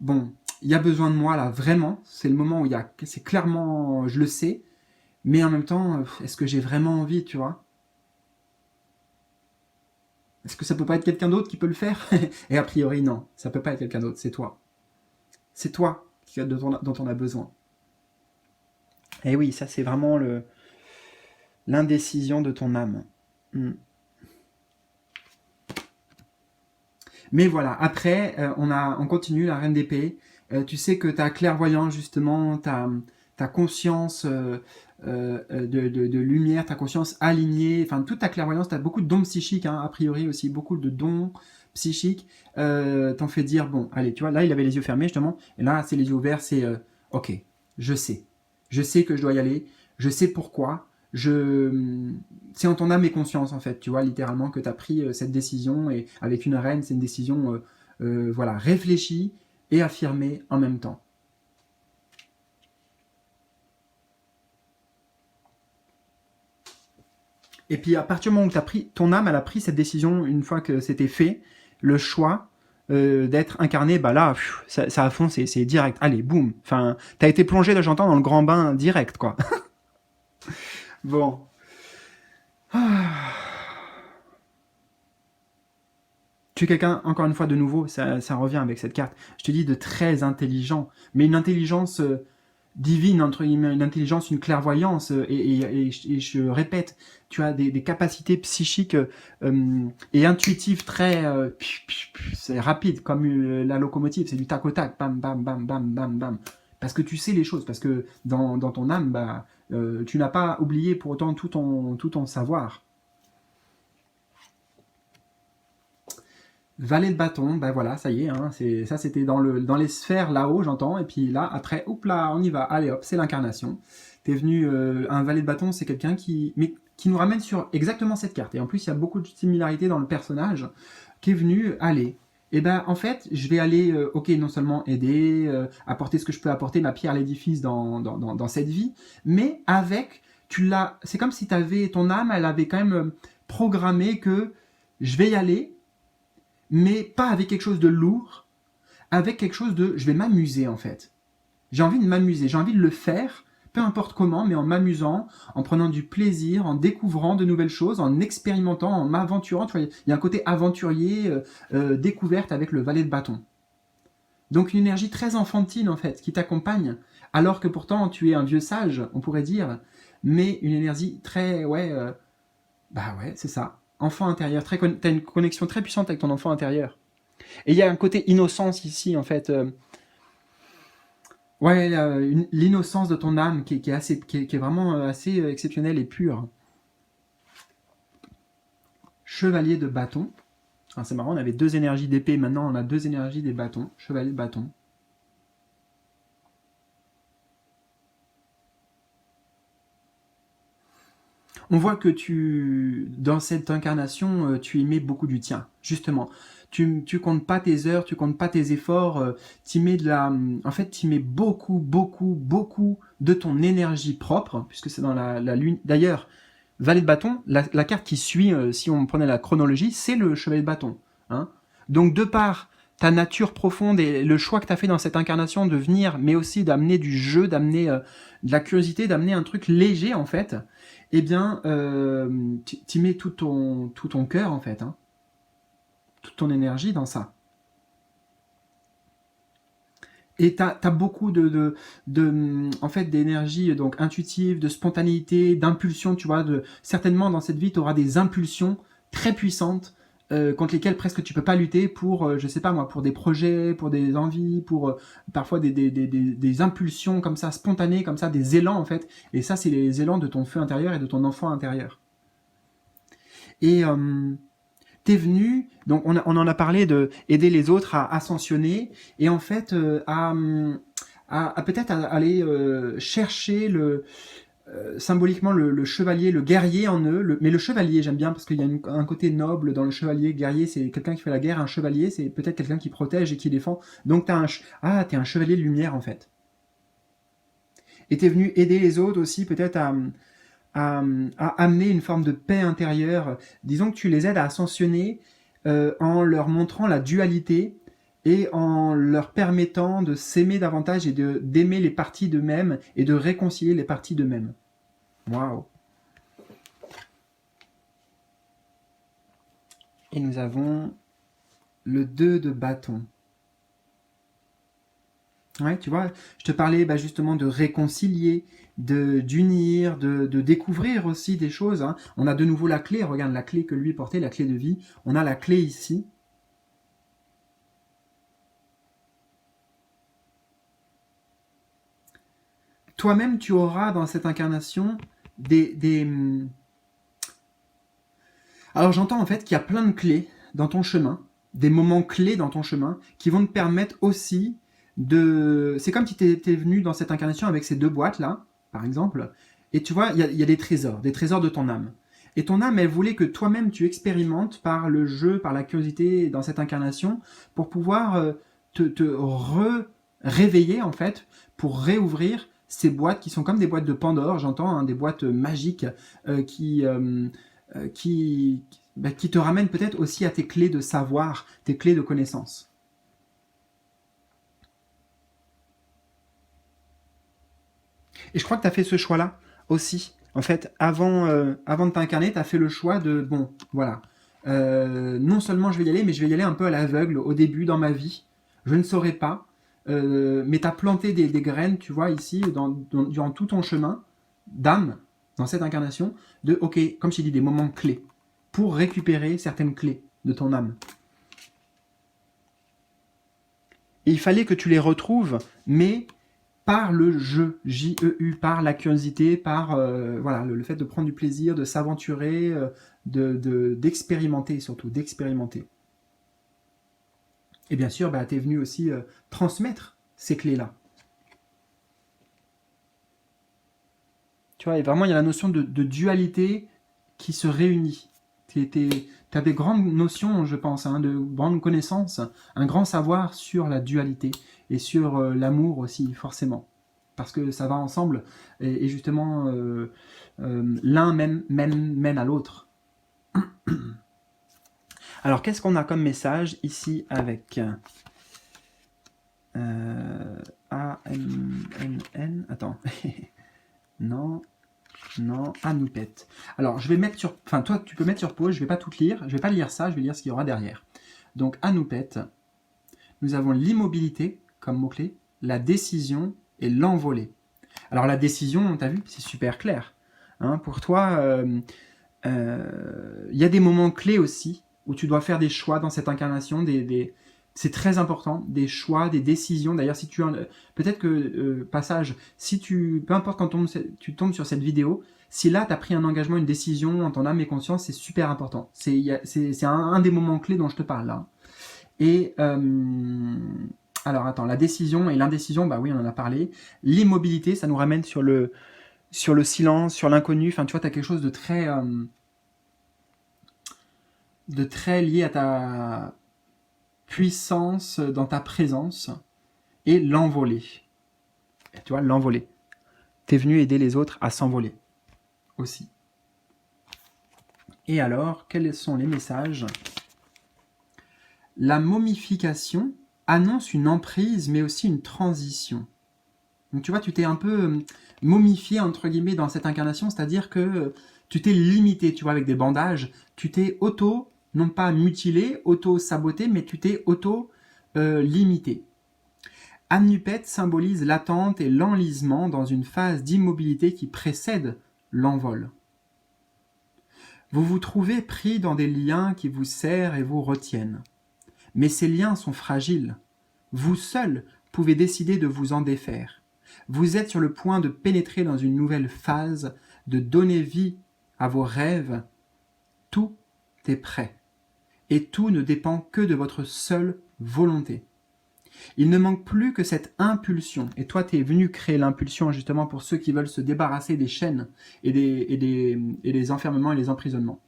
bon, il y a besoin de moi là, vraiment. C'est le moment où c'est clairement, je le sais, mais en même temps, est-ce que j'ai vraiment envie, tu vois? Est-ce que ça peut pas être quelqu'un d'autre qui peut le faire? Et a priori, non, ça peut pas être quelqu'un d'autre, c'est toi. C'est toi dont on a besoin. Et oui, ça c'est vraiment l'indécision de ton âme. Mm. Mais voilà, après, on continue, la reine d'épée. Tu sais que ta clairvoyance, justement, ta conscience de lumière, ta conscience alignée, enfin toute ta clairvoyance, tu as beaucoup de dons psychiques, hein, a priori aussi, beaucoup de dons psychiques, t'en fait dire, bon, allez, tu vois, là il avait les yeux fermés justement, et là c'est les yeux ouverts, c'est, ok, je sais. Je sais que je dois y aller, je sais pourquoi, c'est en ton âme et conscience en fait, tu vois, littéralement que tu as pris cette décision, et avec une reine, c'est une décision voilà, réfléchie et affirmée en même temps. Et puis à partir du moment où t'as pris, ton âme, elle a pris cette décision une fois que c'était fait, le choix d'être incarné, bah là, ça à fond, c'est direct. Allez, boum. Enfin, t'as été plongé, là, j'entends, dans le grand bain direct, quoi. Bon. Ah. Tu es quelqu'un, encore une fois, de nouveau, ça revient avec cette carte. Je te dis de très intelligent, mais une intelligence divine, entre guillemets, une intelligence, une clairvoyance, et je répète, tu as des capacités psychiques et intuitives très... c'est rapide, comme la locomotive, c'est du tac au tac, bam, bam, bam, bam, bam, bam. Parce que tu sais les choses, parce que dans ton âme, bah, tu n'as pas oublié pour autant tout ton savoir. Valet de bâton, ben voilà, ça y est, hein, ça c'était dans les sphères là-haut, j'entends, et puis là, après, hop là, on y va, allez hop, c'est l'incarnation. T'es venu, un valet de bâton, c'est quelqu'un qui nous ramène sur exactement cette carte, et en plus, il y a beaucoup de similarités dans le personnage, qui est venu, allez, et ben en fait, je vais aller, ok, non seulement aider, apporter ce que je peux apporter, ma pierre à l'édifice dans cette vie, mais avec, c'est comme si ton âme, elle avait quand même programmé que je vais y aller, mais pas avec quelque chose de lourd, avec quelque chose de... Je vais m'amuser en fait. J'ai envie de m'amuser, j'ai envie de le faire, peu importe comment, mais en m'amusant, en prenant du plaisir, en découvrant de nouvelles choses, en expérimentant, en m'aventurant. Tu vois, il y a un côté aventurier, découverte avec le valet de bâton. Donc une énergie très enfantine en fait, qui t'accompagne, alors que pourtant tu es un vieux sage, on pourrait dire, mais une énergie très... bah ouais, c'est ça. Enfant intérieur, t'as une connexion très puissante avec ton enfant intérieur. Et il y a un côté innocence ici, en fait. Ouais, l'innocence de ton âme qui est vraiment assez exceptionnelle et pure. Chevalier de bâton. Ah, c'est marrant, on avait 2 énergies d'épée, maintenant on a 2 énergies des bâtons. Chevalier de bâton. On voit que dans cette incarnation, tu y mets beaucoup du tien, justement. Tu comptes pas tes heures, tu comptes pas tes efforts, en fait, tu mets beaucoup, beaucoup, beaucoup de ton énergie propre, puisque c'est dans la lune. D'ailleurs, Valet de bâton, la carte qui suit, si on prenait la chronologie, c'est le Chevalier de bâton. Hein. Donc, de par ta nature profonde et le choix que tu as fait dans cette incarnation de venir, mais aussi d'amener du jeu, d'amener de la curiosité, d'amener un truc léger, en fait, eh bien, tu mets tout ton cœur, en fait, hein, toute ton énergie dans ça. Et tu as beaucoup en fait, d'énergie donc intuitive, de spontanéité, d'impulsion, tu vois. Certainement, dans cette vie, tu auras des impulsions très puissantes contre lesquelles presque tu peux pas lutter pour, je sais pas moi, pour des projets, pour des envies, pour parfois des impulsions comme ça, spontanées, comme ça, des élans en fait. Et ça, c'est les élans de ton feu intérieur et de ton enfant intérieur. Et t'es venu, donc on en a parlé de aider les autres à ascensionner et en fait à peut-être aller chercher symboliquement le chevalier, le guerrier en eux. Mais le chevalier, j'aime bien parce qu'il y a un côté noble dans le chevalier. Guerrier, c'est quelqu'un qui fait la guerre. Un chevalier, c'est peut-être quelqu'un qui protège et qui défend. Donc t'es un chevalier de lumière en fait. Et t'es venu aider les autres aussi peut-être à amener une forme de paix intérieure. Disons que tu les aides à ascensionner en leur montrant la dualité et en leur permettant de s'aimer davantage et d'aimer les parties d'eux-mêmes et de réconcilier les parties d'eux-mêmes. Waouh. Et nous avons le 2 de bâton. Ouais, tu vois, je te parlais justement de réconcilier, d'unir, de découvrir aussi des choses. Hein. On a de nouveau la clé, regarde la clé que lui portait, la clé de vie. On a la clé ici. Toi-même, tu auras dans cette incarnation Alors j'entends en fait qu'il y a plein de clés dans ton chemin, des moments clés dans ton chemin, qui vont te permettre aussi c'est comme si tu étais venu dans cette incarnation avec ces 2 boîtes là, par exemple, et tu vois, il y a des trésors de ton âme. Et ton âme, elle voulait que toi-même tu expérimentes par le jeu, par la curiosité dans cette incarnation, pour pouvoir te réveiller en fait, pour réouvrir ces boîtes qui sont comme des boîtes de Pandore, j'entends, hein, des boîtes magiques qui qui te ramène peut-être aussi à tes clés de savoir, tes clés de connaissance. Et je crois que tu as fait ce choix-là aussi. En fait, avant de t'incarner, tu as fait le choix de, bon, voilà, non seulement je vais y aller, mais je vais y aller un peu à l'aveugle au début dans ma vie. Je ne saurais pas, mais tu as planté des graines, tu vois, ici, durant tout ton chemin d'âme, dans cette incarnation, de, ok, comme je t'ai dit, des moments clés, pour récupérer certaines clés de ton âme. Et il fallait que tu les retrouves, mais par le jeu, J-E-U, par la curiosité, par voilà, le fait de prendre du plaisir, de s'aventurer, d'expérimenter surtout, d'expérimenter. Et bien sûr, tu es venu aussi transmettre ces clés-là. Tu vois, et vraiment, il y a la notion de dualité qui se réunit. Tu as des grandes notions, je pense, hein, de grandes connaissances, un grand savoir sur la dualité et sur l'amour aussi, forcément. Parce que ça va ensemble, et justement, l'un mène à l'autre. Alors, qu'est-ce qu'on a comme message ici avec A-M-N-N, attends, non, Anoupet. Alors, je vais mettre sur... Enfin, toi, tu peux mettre sur pause, je ne vais pas tout lire, je ne vais pas lire ça, je vais lire ce qu'il y aura derrière. Donc, Anoupet, nous avons l'immobilité comme mot-clé, la décision et l'envolée. Alors, la décision, tu as vu, c'est super clair. Hein, pour toi, y a des moments clés aussi, où tu dois faire des choix dans cette incarnation, c'est très important, des choix, des décisions. D'ailleurs, si tu peut-être que passage, peu importe quand tu tombes sur cette vidéo, si là tu as pris un engagement, une décision en ton âme et conscience, c'est super important. C'est un des moments clés dont je te parle là. Et alors attends, la décision et l'indécision, bah oui, on en a parlé. L'immobilité, ça nous ramène sur le silence, sur l'inconnu. Enfin, tu vois, tu as quelque chose de très lié à ta puissance dans ta présence, et l'envoler. Tu vois, l'envoler. Tu es venu aider les autres à s'envoler aussi. Et alors, quels sont les messages? La momification annonce une emprise, mais aussi une transition. Donc tu vois, tu t'es un peu momifié, entre guillemets, dans cette incarnation, c'est-à-dire que tu t'es limité, tu vois, avec des bandages, tu t'es non pas mutilé, auto-saboté, mais tu t'es limité. Anupet symbolise l'attente et l'enlisement dans une phase d'immobilité qui précède l'envol. Vous vous trouvez pris dans des liens qui vous serrent et vous retiennent. Mais ces liens sont fragiles. Vous seul pouvez décider de vous en défaire. Vous êtes sur le point de pénétrer dans une nouvelle phase, de donner vie à vos rêves. Tout est prêt. Et tout ne dépend que de votre seule volonté. Il ne manque plus que cette impulsion. Et toi, tu es venu créer l'impulsion justement pour ceux qui veulent se débarrasser des chaînes et des enfermements et les emprisonnements.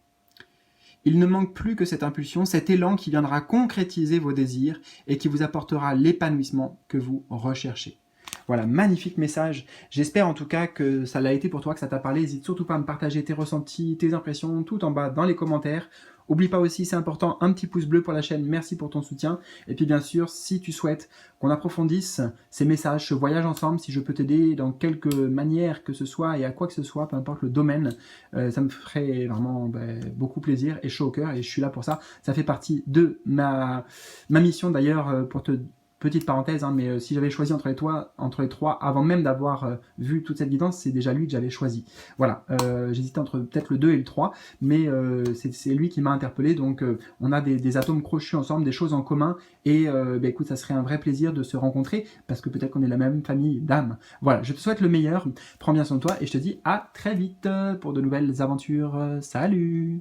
Il ne manque plus que cette impulsion, cet élan qui viendra concrétiser vos désirs et qui vous apportera l'épanouissement que vous recherchez. Voilà, magnifique message. J'espère en tout cas que ça l'a été pour toi, que ça t'a parlé. N'hésite surtout pas à me partager tes ressentis, tes impressions, tout en bas dans les commentaires. Oublie pas aussi, c'est important, un petit pouce bleu pour la chaîne. Merci pour ton soutien. Et puis bien sûr, si tu souhaites qu'on approfondisse ces messages, ce voyage ensemble, si je peux t'aider dans quelque manière que ce soit et à quoi que ce soit, peu importe le domaine, ça me ferait vraiment beaucoup plaisir et chaud au cœur. Et je suis là pour ça. Ça fait partie de ma mission d'ailleurs pour te... Petite parenthèse, hein, mais si j'avais choisi entre les trois, avant même d'avoir vu toute cette guidance, c'est déjà lui que j'avais choisi. Voilà, j'hésitais entre peut-être le 2 et le 3, mais c'est lui qui m'a interpellé, donc on a des atomes crochus ensemble, des choses en commun, et écoute, ça serait un vrai plaisir de se rencontrer, parce que peut-être qu'on est la même famille d'âmes. Voilà, je te souhaite le meilleur, prends bien soin de toi, et je te dis à très vite pour de nouvelles aventures. Salut!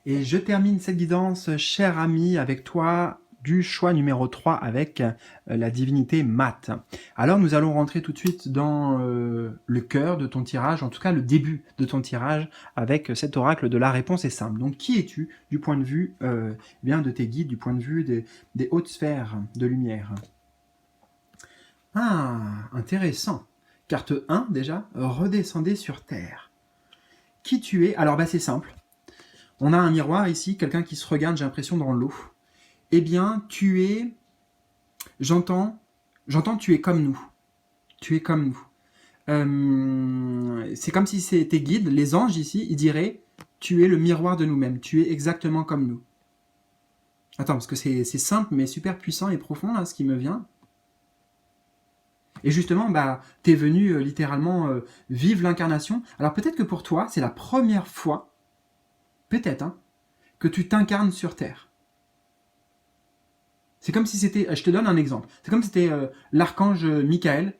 Et je termine cette guidance, cher ami, avec toi, du choix numéro 3 avec la divinité Mat. Alors nous allons rentrer tout de suite dans le cœur de ton tirage, en tout cas le début de ton tirage avec cet oracle de la réponse est simple. Donc qui es-tu du point de vue bien de tes guides, du point de vue des hautes sphères de lumière? Ah, intéressant. Carte 1 déjà, redescendez sur Terre. qui tu es? Alors, bah, c'est simple. On a un miroir ici, quelqu'un qui se regarde, j'ai l'impression, dans l'eau. Eh bien, tu es... J'entends, tu es comme nous. Tu es comme nous. C'est comme si c'était guide, les anges ici, ils diraient, tu es le miroir de nous-mêmes, tu es exactement comme nous. Attends, parce que c'est simple, mais super puissant et profond, là, ce qui me vient. Et justement, bah, t'es venu littéralement vivre l'incarnation. Alors peut-être que pour toi, c'est la première fois, peut-être, hein, que tu t'incarnes sur Terre. C'est comme si c'était, je te donne un exemple, c'est comme si c'était l'archange Michael,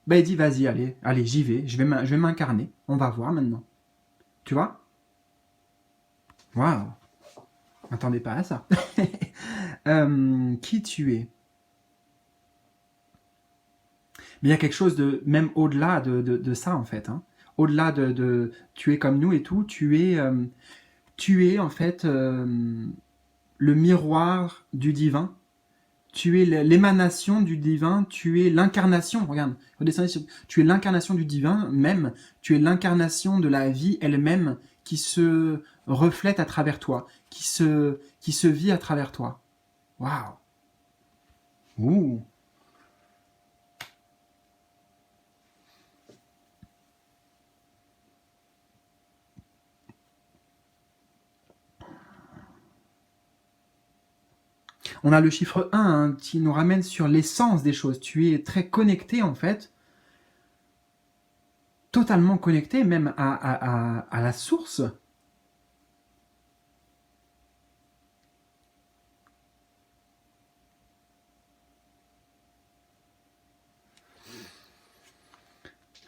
bah il dit vas-y, allez, j'y vais, je vais m'incarner, on va voir maintenant. Tu vois? Waouh! M'attendais pas à ça. Qui tu es? Mais il y a quelque chose de même au-delà de ça en fait. Hein. Au-delà tu es comme nous et tout, tu es en fait le miroir du divin. Tu es l'émanation du divin, tu es l'incarnation, regarde, tu es l'incarnation du divin même, tu es l'incarnation de la vie elle-même qui se reflète à travers toi, qui se vit à travers toi. Waouh! Ouh! On a le chiffre 1 hein, qui nous ramène sur l'essence des choses. Tu es très connecté en fait, totalement connecté même à la source.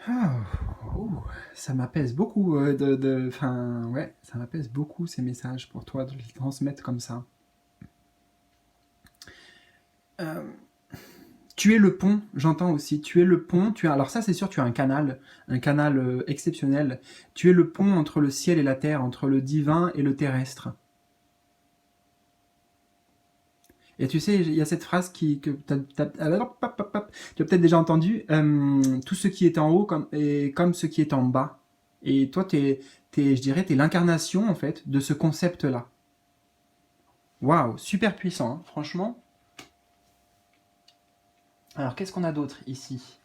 Ah, oh, ça m'apaise beaucoup ouais, ça m'apaise beaucoup ces messages pour toi de les transmettre comme ça. Tu es le pont, j'entends aussi. Tu es le pont. Alors ça, c'est sûr, tu as un canal exceptionnel. Tu es le pont entre le ciel et la terre, entre le divin et le terrestre. Et tu sais, il y a cette phrase que tu as peut-être déjà entendu. Tout ce qui est en haut est comme ce qui est en bas. Et toi, je dirais, tu es l'incarnation en fait de ce concept-là. Waouh, super puissant, hein, franchement. Alors, qu'est-ce qu'on a d'autre ici?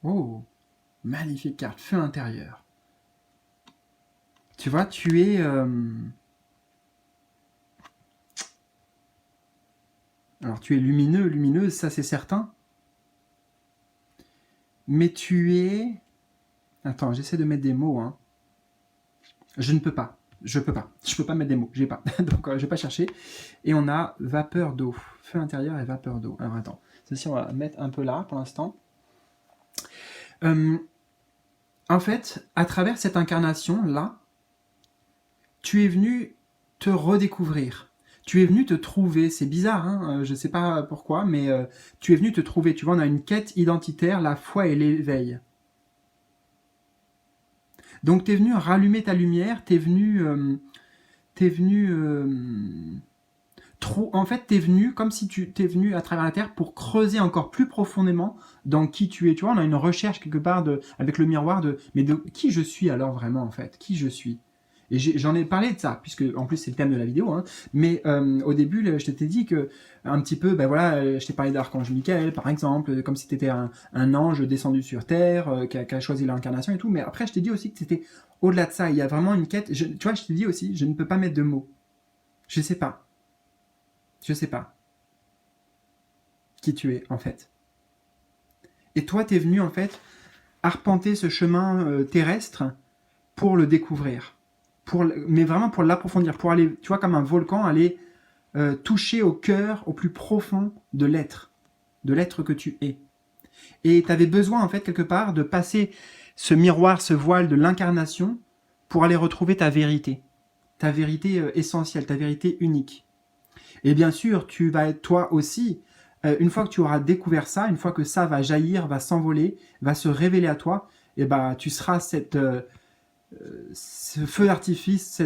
Oh, magnifique carte, feu intérieur. Tu vois, tu es... Alors, tu es lumineuse, ça c'est certain. Mais tu es... Attends, j'essaie de mettre des mots. Hein. Je ne peux pas. Je peux pas mettre des mots. J'ai pas. Donc, je vais pas chercher. Et on a vapeur d'eau. Feu intérieur et vapeur d'eau. Alors, attends. Ceci, on va mettre un peu là pour l'instant. En fait, à travers cette incarnation-là, tu es venu te redécouvrir. Tu es venu te trouver. C'est bizarre, hein, je sais pas pourquoi, mais tu es venu te trouver. Tu vois, on a une quête identitaire, la foi et l'éveil. Donc, tu es venu rallumer ta lumière, tu es venu... en fait, tu es venu comme si tu t'es venu à travers la Terre pour creuser encore plus profondément dans qui tu es. Tu vois, on a une recherche quelque part avec le miroir mais de qui je suis alors vraiment en fait, qui je suis. Et j'en ai parlé de ça, puisque en plus c'est le thème de la vidéo. Hein, mais au début, je t'ai dit que un petit peu, ben voilà, je t'ai parlé d'Archange Michael, par exemple, comme si tu étais un ange descendu sur Terre, qui a choisi l'incarnation et tout. Mais après, je t'ai dit aussi que c'était au-delà de ça. Il y a vraiment une quête. Tu vois, je t'ai dit aussi, je ne peux pas mettre de mots. Je sais pas. Je sais pas qui tu es en fait. Et toi, t'es venu en fait arpenter ce chemin terrestre pour le découvrir, mais vraiment pour l'approfondir, pour aller, tu vois, comme un volcan, aller toucher au cœur, au plus profond de l'être que tu es. Et tu avais besoin en fait quelque part de passer ce miroir, ce voile de l'incarnation pour aller retrouver ta vérité essentielle, ta vérité unique. Et bien sûr, tu vas être toi aussi, une fois que tu auras découvert ça, une fois que ça va jaillir, va s'envoler, va se révéler à toi, et ben tu seras ce feu d'artifice,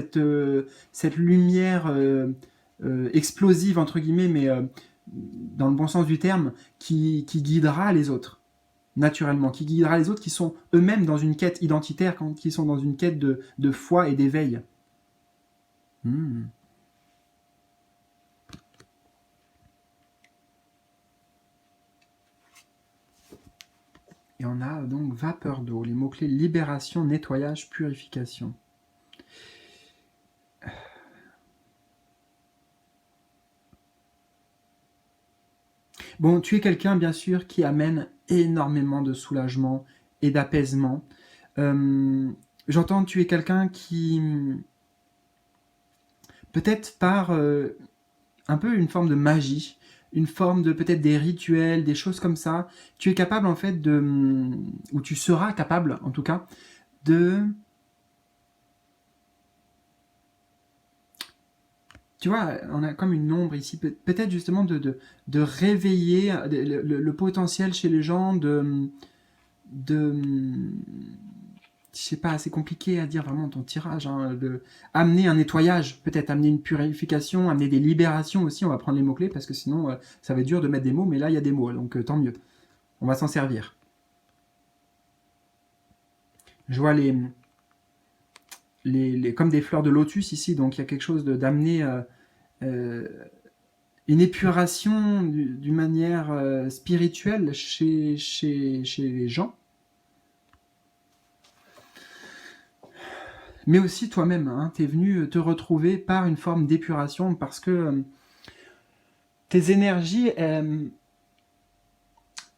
cette lumière explosive entre guillemets, mais dans le bon sens du terme, qui guidera les autres. naturellement, qui guidera les autres qui sont eux-mêmes dans une quête identitaire, qui sont dans une quête de foi et d'éveil. Hmm. Et on a donc vapeur d'eau, les mots-clés libération, nettoyage, purification. Bon, tu es quelqu'un, bien sûr, qui amène énormément de soulagement et d'apaisement. J'entends, tu es quelqu'un qui, peut-être par un peu une forme de magie, une forme de peut-être des rituels, des choses comme ça, tu es capable en fait ou tu seras capable en tout cas, de... Tu vois, on a comme une ombre ici, peut-être justement de réveiller le potentiel chez les gens, je sais pas, c'est compliqué à dire vraiment ton tirage, hein, amener un nettoyage, peut-être amener une purification, amener des libérations aussi, on va prendre les mots-clés parce que sinon ça va être dur de mettre des mots, mais là il y a des mots, donc tant mieux, on va s'en servir. Je vois comme des fleurs de lotus ici, donc il y a quelque chose d'amener euh, une épuration d'une manière spirituelle chez les gens, mais aussi toi-même, hein, tu es venu te retrouver par une forme d'épuration parce que tes énergies,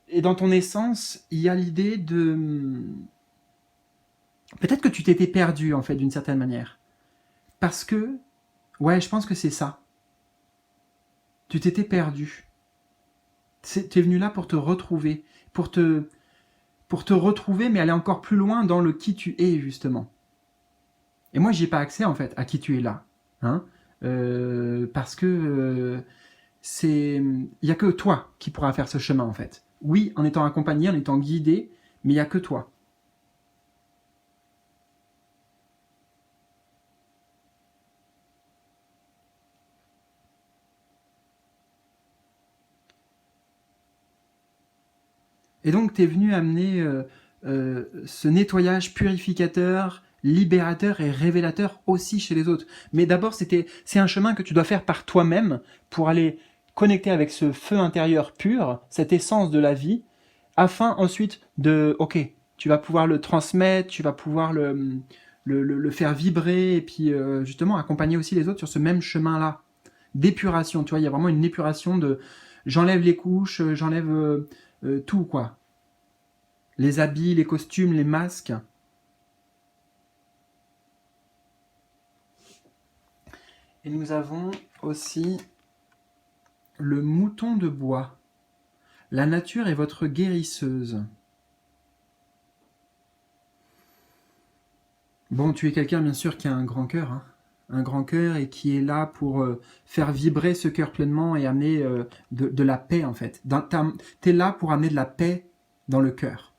et dans ton essence, il y a l'idée de... Peut-être que tu t'étais perdu, en fait, d'une certaine manière. Parce que, ouais, je pense que c'est ça. Tu t'étais perdu. Tu es venu là pour te retrouver. Pour te retrouver, mais aller encore plus loin dans le qui tu es, justement. Et moi, j'ai pas accès, en fait, à qui tu es là. Hein, parce que il y a que toi qui pourra faire ce chemin, en fait. Oui, en étant accompagné, en étant guidé, mais il y a que toi. Et donc, tu es venu amener ce nettoyage purificateur, libérateur et révélateur aussi chez les autres. Mais d'abord, c'est un chemin que tu dois faire par toi-même pour aller connecter avec ce feu intérieur pur, cette essence de la vie, afin ensuite ok, tu vas pouvoir le transmettre, tu vas pouvoir le faire vibrer, et puis justement accompagner aussi les autres sur ce même chemin-là d'épuration. Tu vois, il y a vraiment une épuration j'enlève les couches, j'enlève tout, quoi. Les habits, les costumes, les masques. Et nous avons aussi le mouton de bois. La nature est votre guérisseuse. Bon, tu es quelqu'un, bien sûr, qui a un grand cœur, hein. Un grand cœur et qui est là pour faire vibrer ce cœur pleinement et amener de la paix, en fait. Tu es là pour amener de la paix dans le cœur.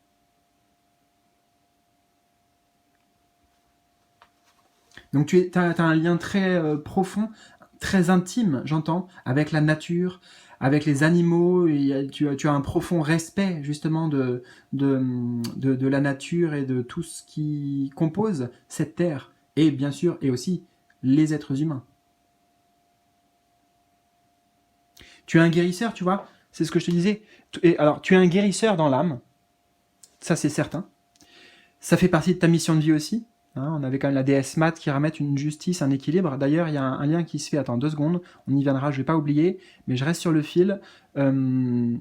Donc tu as un lien très profond, très intime, j'entends, avec la nature, avec les animaux. Tu as un profond respect justement de la nature et de tout ce qui compose cette terre. Et bien sûr, et aussi les êtres humains. Tu es un guérisseur, tu vois, c'est ce que je te disais. Et alors, tu es un guérisseur dans l'âme, ça c'est certain. Ça fait partie de ta mission de vie aussi. Hein, on avait quand même la déesse Mat qui ramène une justice, un équilibre. D'ailleurs, il y a un lien qui se fait. Attends 2 secondes, on y viendra, je vais pas oublier, mais je reste sur le fil. Alors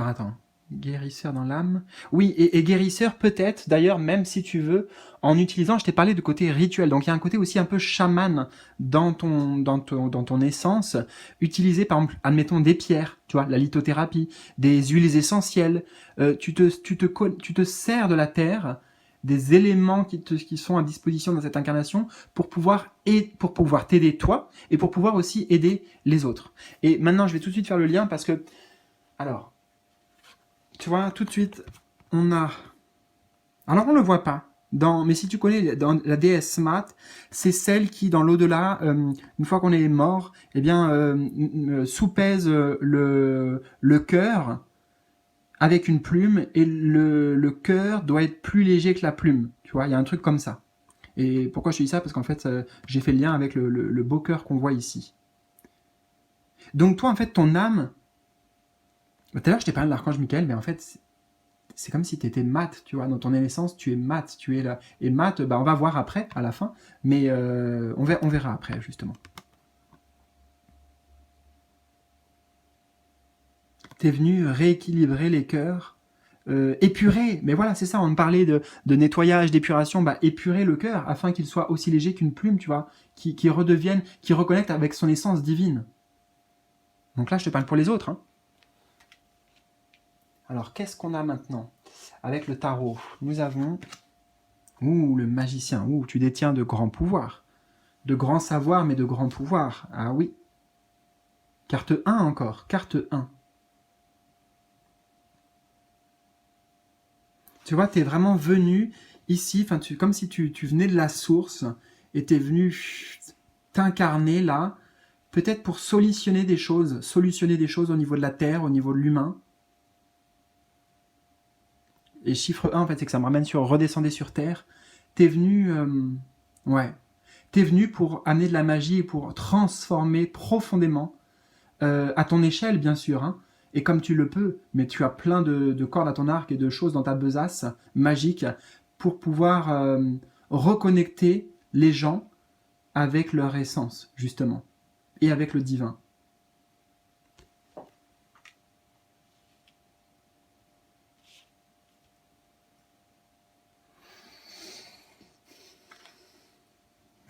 attends, guérisseur dans l'âme. Oui, et guérisseur peut-être, d'ailleurs, même si tu veux, en utilisant, je t'ai parlé de côté rituel. Donc il y a un côté aussi un peu chaman dans ton essence. Utiliser par exemple, admettons, des pierres, tu vois, la lithothérapie, des huiles essentielles. Tu te sers de la terre, des éléments qui sont à disposition dans cette incarnation pour pouvoir t'aider toi et pour pouvoir aussi aider les autres. Et maintenant, je vais tout de suite faire le lien parce que, alors, tu vois, tout de suite, on a... Alors, on ne le voit pas, mais si tu connais dans la déesse Mat, c'est celle qui, dans l'au-delà, une fois qu'on est mort, eh bien, soupèse le cœur avec une plume et le cœur doit être plus léger que la plume. Tu vois, il y a un truc comme ça. Et pourquoi je te dis ça? Parce qu'en fait, j'ai fait le lien avec le beau cœur qu'on voit ici. Donc toi, en fait, ton âme... Tout à l'heure, je t'ai parlé de l'archange Michael, mais en fait, c'est comme si tu étais mat, tu vois. Dans ton essence, tu es mat, tu es là. Et mat, bah, on va voir après, à la fin, mais on verra après, justement. Tu es venu rééquilibrer les cœurs, épurer, mais voilà, c'est ça, on me parlait de nettoyage, d'épuration, bah, épurer le cœur afin qu'il soit aussi léger qu'une plume, tu vois, qui redevienne, qui reconnecte avec son essence divine. Donc là, je te parle pour les autres. Hein. Alors, qu'est-ce qu'on a maintenant? Avec le tarot, nous avons... Ouh, le magicien. Ouh, tu détiens de grands pouvoirs. De grands savoirs, mais de grands pouvoirs. Ah oui. Carte 1 encore. Carte 1. Tu vois, tu es vraiment venu ici, comme si tu venais de la source et tu es venu t'incarner là, peut-être pour solutionner des choses au niveau de la Terre, au niveau de l'humain. Et chiffre 1, en fait, c'est que ça me ramène sur redescendre sur Terre. T'es venu... ouais. T'es venu pour amener de la magie et pour transformer profondément, à ton échelle, bien sûr, hein, et comme tu le peux, mais tu as plein de cordes à ton arc et de choses dans ta besace magique pour pouvoir reconnecter les gens avec leur essence, justement, et avec le divin.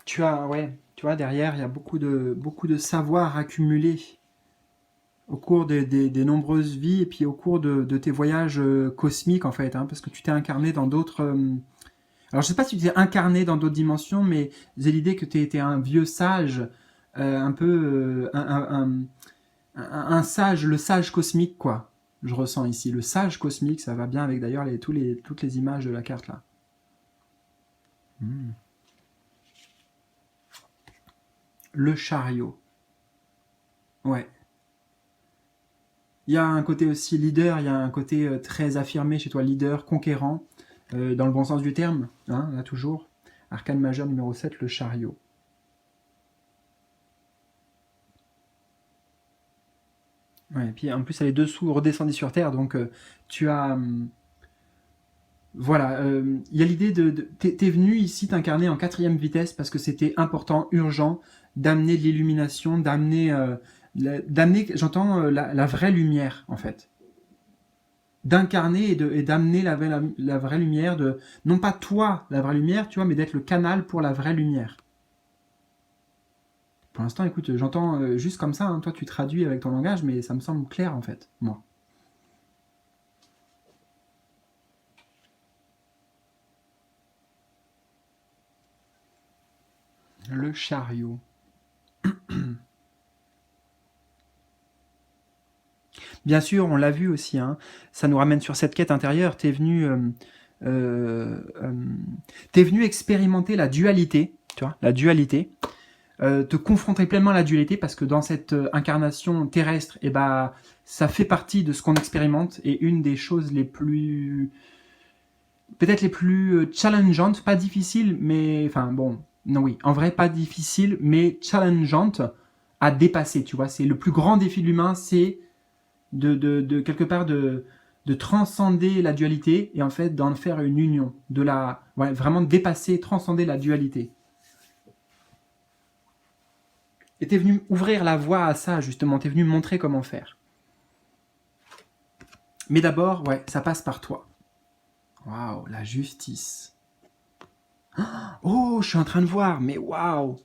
Tu vois, derrière, il y a beaucoup de savoir accumulé au cours des nombreuses vies et puis au cours de tes voyages cosmiques, en fait, hein, parce que tu t'es incarné dans d'autres... Alors, je sais pas si tu t'es incarné dans d'autres dimensions, mais j'ai l'idée que tu étais un vieux sage, un peu... un sage, le sage cosmique, quoi. Je ressens ici. Le sage cosmique, ça va bien avec d'ailleurs toutes les images de la carte, là. Le chariot. Ouais. Il y a un côté aussi leader, il y a un côté très affirmé chez toi, leader, conquérant, dans le bon sens du terme, hein, là toujours. Arcane majeur numéro 7, le chariot. Ouais, et puis en plus elle est dessous, redescendue sur Terre, donc tu as... voilà, il y a l'idée t'es venu ici t'incarner en 4e vitesse parce que c'était important, urgent, d'amener de l'illumination, d'amener, j'entends, la vraie lumière, en fait. D'incarner et d'amener la vraie lumière, non pas toi, la vraie lumière, tu vois, mais d'être le canal pour la vraie lumière. Pour l'instant, écoute, j'entends juste comme ça, hein, toi tu traduis avec ton langage, mais ça me semble clair, en fait, moi. Le chariot. Bien sûr, on l'a vu aussi, hein, ça nous ramène sur cette quête intérieure. T'es venu expérimenter la dualité, tu vois, la dualité, te confronter pleinement à la dualité, parce que dans cette incarnation terrestre, eh ben, ça fait partie de ce qu'on expérimente, et une des choses les plus... peut-être les plus challengeantes, pas difficiles, mais... enfin bon, non oui, en vrai, pas difficile, mais challengeantes à dépasser, tu vois. C'est le plus grand défi de l'humain, c'est de quelque part de transcender la dualité et en fait d'en faire une union, vraiment dépasser, transcender la dualité. Et t'es venu ouvrir la voie à ça, justement, t'es venu montrer comment faire. Mais d'abord, ouais, ça passe par toi. Waouh, la justice. Oh, je suis en train de voir, mais waouh,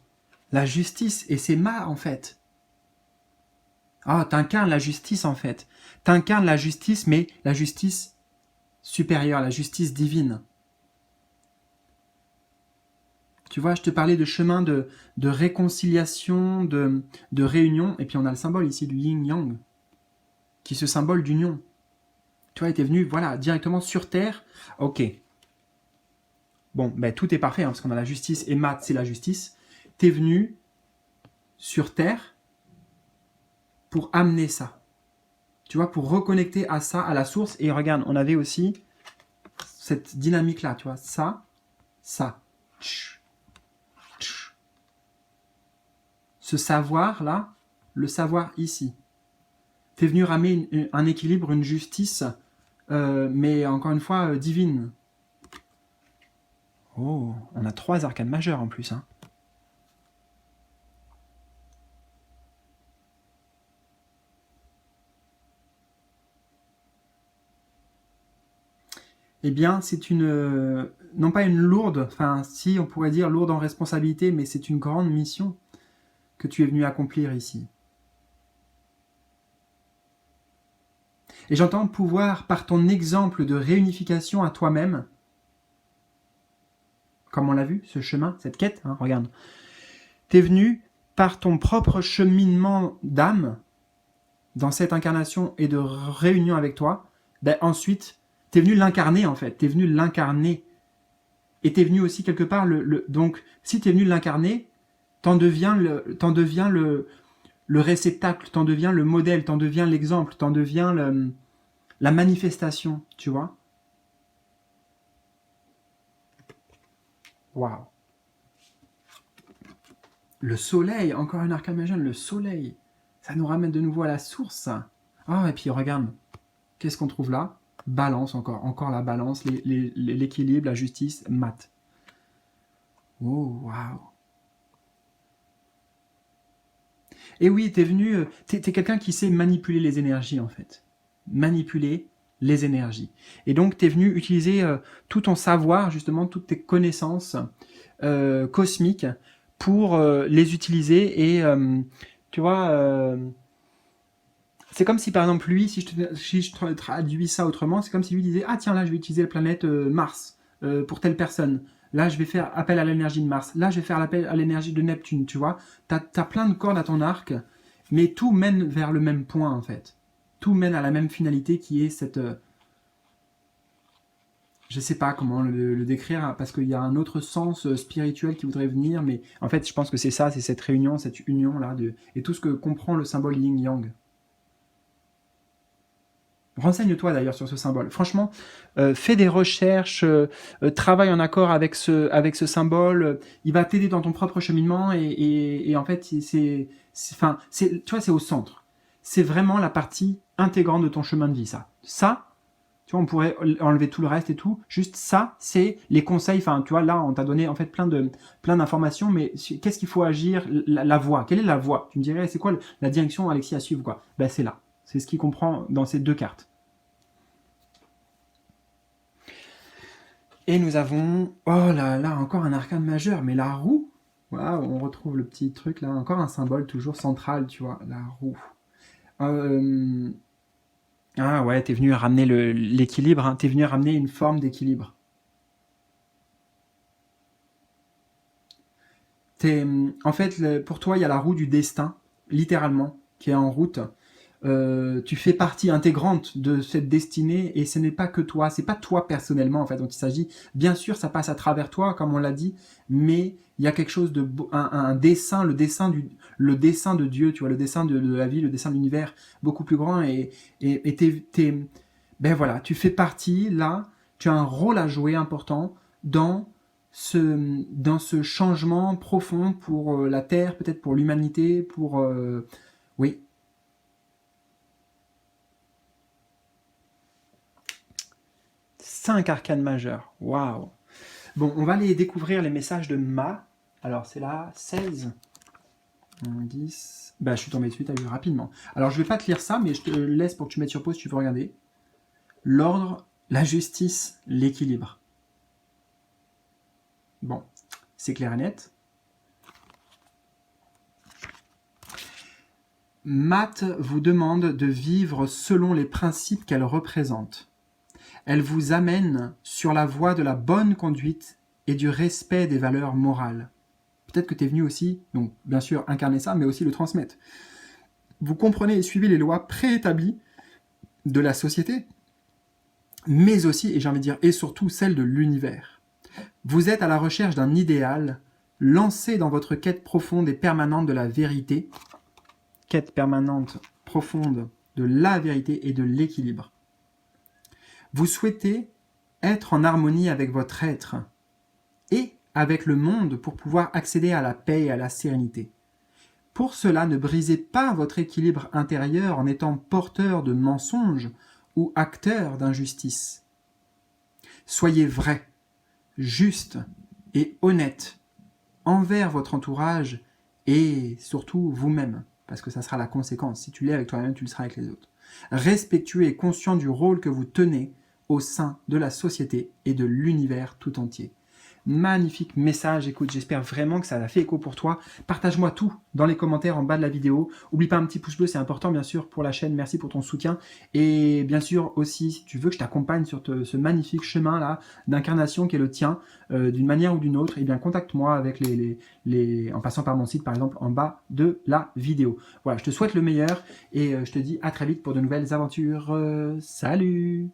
la justice, et c'est en fait. Ah, t'incarnes la justice, en fait. T'incarnes la justice, mais la justice supérieure, la justice divine. Tu vois, je te parlais de chemin de réconciliation, de réunion, et puis on a le symbole ici du yin-yang, qui est ce symbole d'union. Tu vois, il était venu, voilà, directement sur Terre. Ok. Bon, ben tout est parfait, hein, parce qu'on a la justice, et Math, c'est la justice. T'es venu sur Terre pour amener ça. Tu vois, pour reconnecter à ça, à la source. Et regarde, on avait aussi cette dynamique-là, tu vois. Ça. Ce savoir-là, le savoir ici. Tu es venu ramener un équilibre, une justice, mais encore une fois, divine. Oh, on a 3 arcanes majeures en plus, hein. Eh bien, c'est une... non pas une lourde, enfin, si, on pourrait dire lourde en responsabilité, mais c'est une grande mission que tu es venu accomplir ici. Et j'entends pouvoir, par ton exemple de réunification à toi-même, comme on l'a vu, ce chemin, cette quête, hein, regarde, t'es venu par ton propre cheminement d'âme, dans cette incarnation et de réunion avec toi, ben ensuite, t'es venu l'incarner en fait, t'es venu l'incarner. Et t'es venu aussi quelque part, donc si t'es venu l'incarner, t'en deviens le réceptacle, t'en deviens le modèle, t'en deviens l'exemple, t'en deviens la manifestation, tu vois. Waouh. Le soleil, encore un arcane majeur, le soleil. Ça nous ramène de nouveau à la source. Ah, et puis regarde, qu'est-ce qu'on trouve là? Balance encore la balance, l'équilibre, la justice, mat. Oh, waouh. Et oui, t'es quelqu'un qui sait manipuler les énergies en fait. Manipuler les énergies. Et donc t'es venu utiliser tout ton savoir, justement, toutes tes connaissances cosmiques pour les utiliser et tu vois, c'est comme si par exemple lui, si je traduis ça autrement, c'est comme si lui disait ah tiens là je vais utiliser la planète Mars pour telle personne. Là je vais faire appel à l'énergie de Mars. Là je vais faire appel à l'énergie de Neptune. Tu vois, t'as plein de cordes à ton arc, mais tout mène vers le même point en fait. Tout mène à la même finalité qui est cette je sais pas comment le décrire parce qu'il y a un autre sens spirituel qui voudrait venir, mais en fait je pense que c'est ça, c'est cette réunion, cette union là et tout ce que comprend le symbole Yin Yang. Renseigne-toi d'ailleurs sur ce symbole. Franchement, fais des recherches, travaille en accord avec ce symbole. Il va t'aider dans ton propre cheminement et en fait, tu vois, c'est au centre. C'est vraiment la partie intégrante de ton chemin de vie, ça. Ça, tu vois, on pourrait enlever tout le reste et tout. Juste ça, c'est les conseils. Enfin, tu vois, là, on t'a donné en fait plein d'informations, mais qu'est-ce qu'il faut agir, la voie. Quelle est la voie? Tu me dirais, c'est quoi la direction, Alexis, à suivre, quoi? Ben, c'est là. C'est ce qui comprend dans ces 2 cartes. Et nous avons, oh là là, encore un arcane majeur, mais la roue. Waouh, on retrouve le petit truc là, encore un symbole toujours central, tu vois, la roue. Ah ouais, t'es venu ramener l'équilibre, hein, t'es venu ramener une forme d'équilibre. En fait, pour toi, il y a la roue du destin, littéralement, qui est en route. Tu fais partie intégrante de cette destinée et ce n'est pas que toi, c'est pas toi personnellement en fait dont il s'agit. Bien sûr, ça passe à travers toi, comme on l'a dit, mais il y a quelque chose de un dessin, le dessin de Dieu, tu vois, le dessin de la vie, le dessin de l'univers beaucoup plus grand ben voilà, tu fais partie là, tu as un rôle à jouer important dans ce changement profond pour la Terre, peut-être pour l'humanité, pour oui. 5 arcanes majeures. Waouh. Bon, on va aller découvrir les messages de Ma. Alors, c'est la 16. 10. Bah, je suis tombé dessus, t'as vu, rapidement. Alors, je vais pas te lire ça, mais je te laisse pour que tu mettes sur pause si tu veux regarder. L'ordre, la justice, l'équilibre. Bon, c'est clair et net. Math vous demande de vivre selon les principes qu'elle représente. Elle vous amène sur la voie de la bonne conduite et du respect des valeurs morales. Peut-être que tu es venu aussi, donc bien sûr incarner ça, mais aussi le transmettre. Vous comprenez et suivez les lois préétablies de la société, mais aussi, et j'ai envie de dire, et surtout celles de l'univers. Vous êtes à la recherche d'un idéal, lancé dans votre quête profonde et permanente de la vérité, quête permanente, profonde de la vérité et de l'équilibre. Vous souhaitez être en harmonie avec votre être et avec le monde pour pouvoir accéder à la paix et à la sérénité. Pour cela, ne brisez pas votre équilibre intérieur en étant porteur de mensonges ou acteur d'injustice. Soyez vrai, juste et honnête envers votre entourage et surtout vous-même, parce que ça sera la conséquence. Si tu l'es avec toi-même, tu le seras avec les autres. Respectueux et conscient du rôle que vous tenez au sein de la société et de l'univers tout entier. Magnifique message, écoute, j'espère vraiment que ça a fait écho pour toi. Partage-moi tout dans les commentaires en bas de la vidéo. Oublie pas un petit pouce bleu, c'est important bien sûr pour la chaîne, merci pour ton soutien. Et bien sûr aussi, si tu veux que je t'accompagne sur ce magnifique chemin là d'incarnation qui est le tien, d'une manière ou d'une autre, eh bien contacte-moi avec en passant par mon site par exemple en bas de la vidéo. Voilà, je te souhaite le meilleur et je te dis à très vite pour de nouvelles aventures. Salut!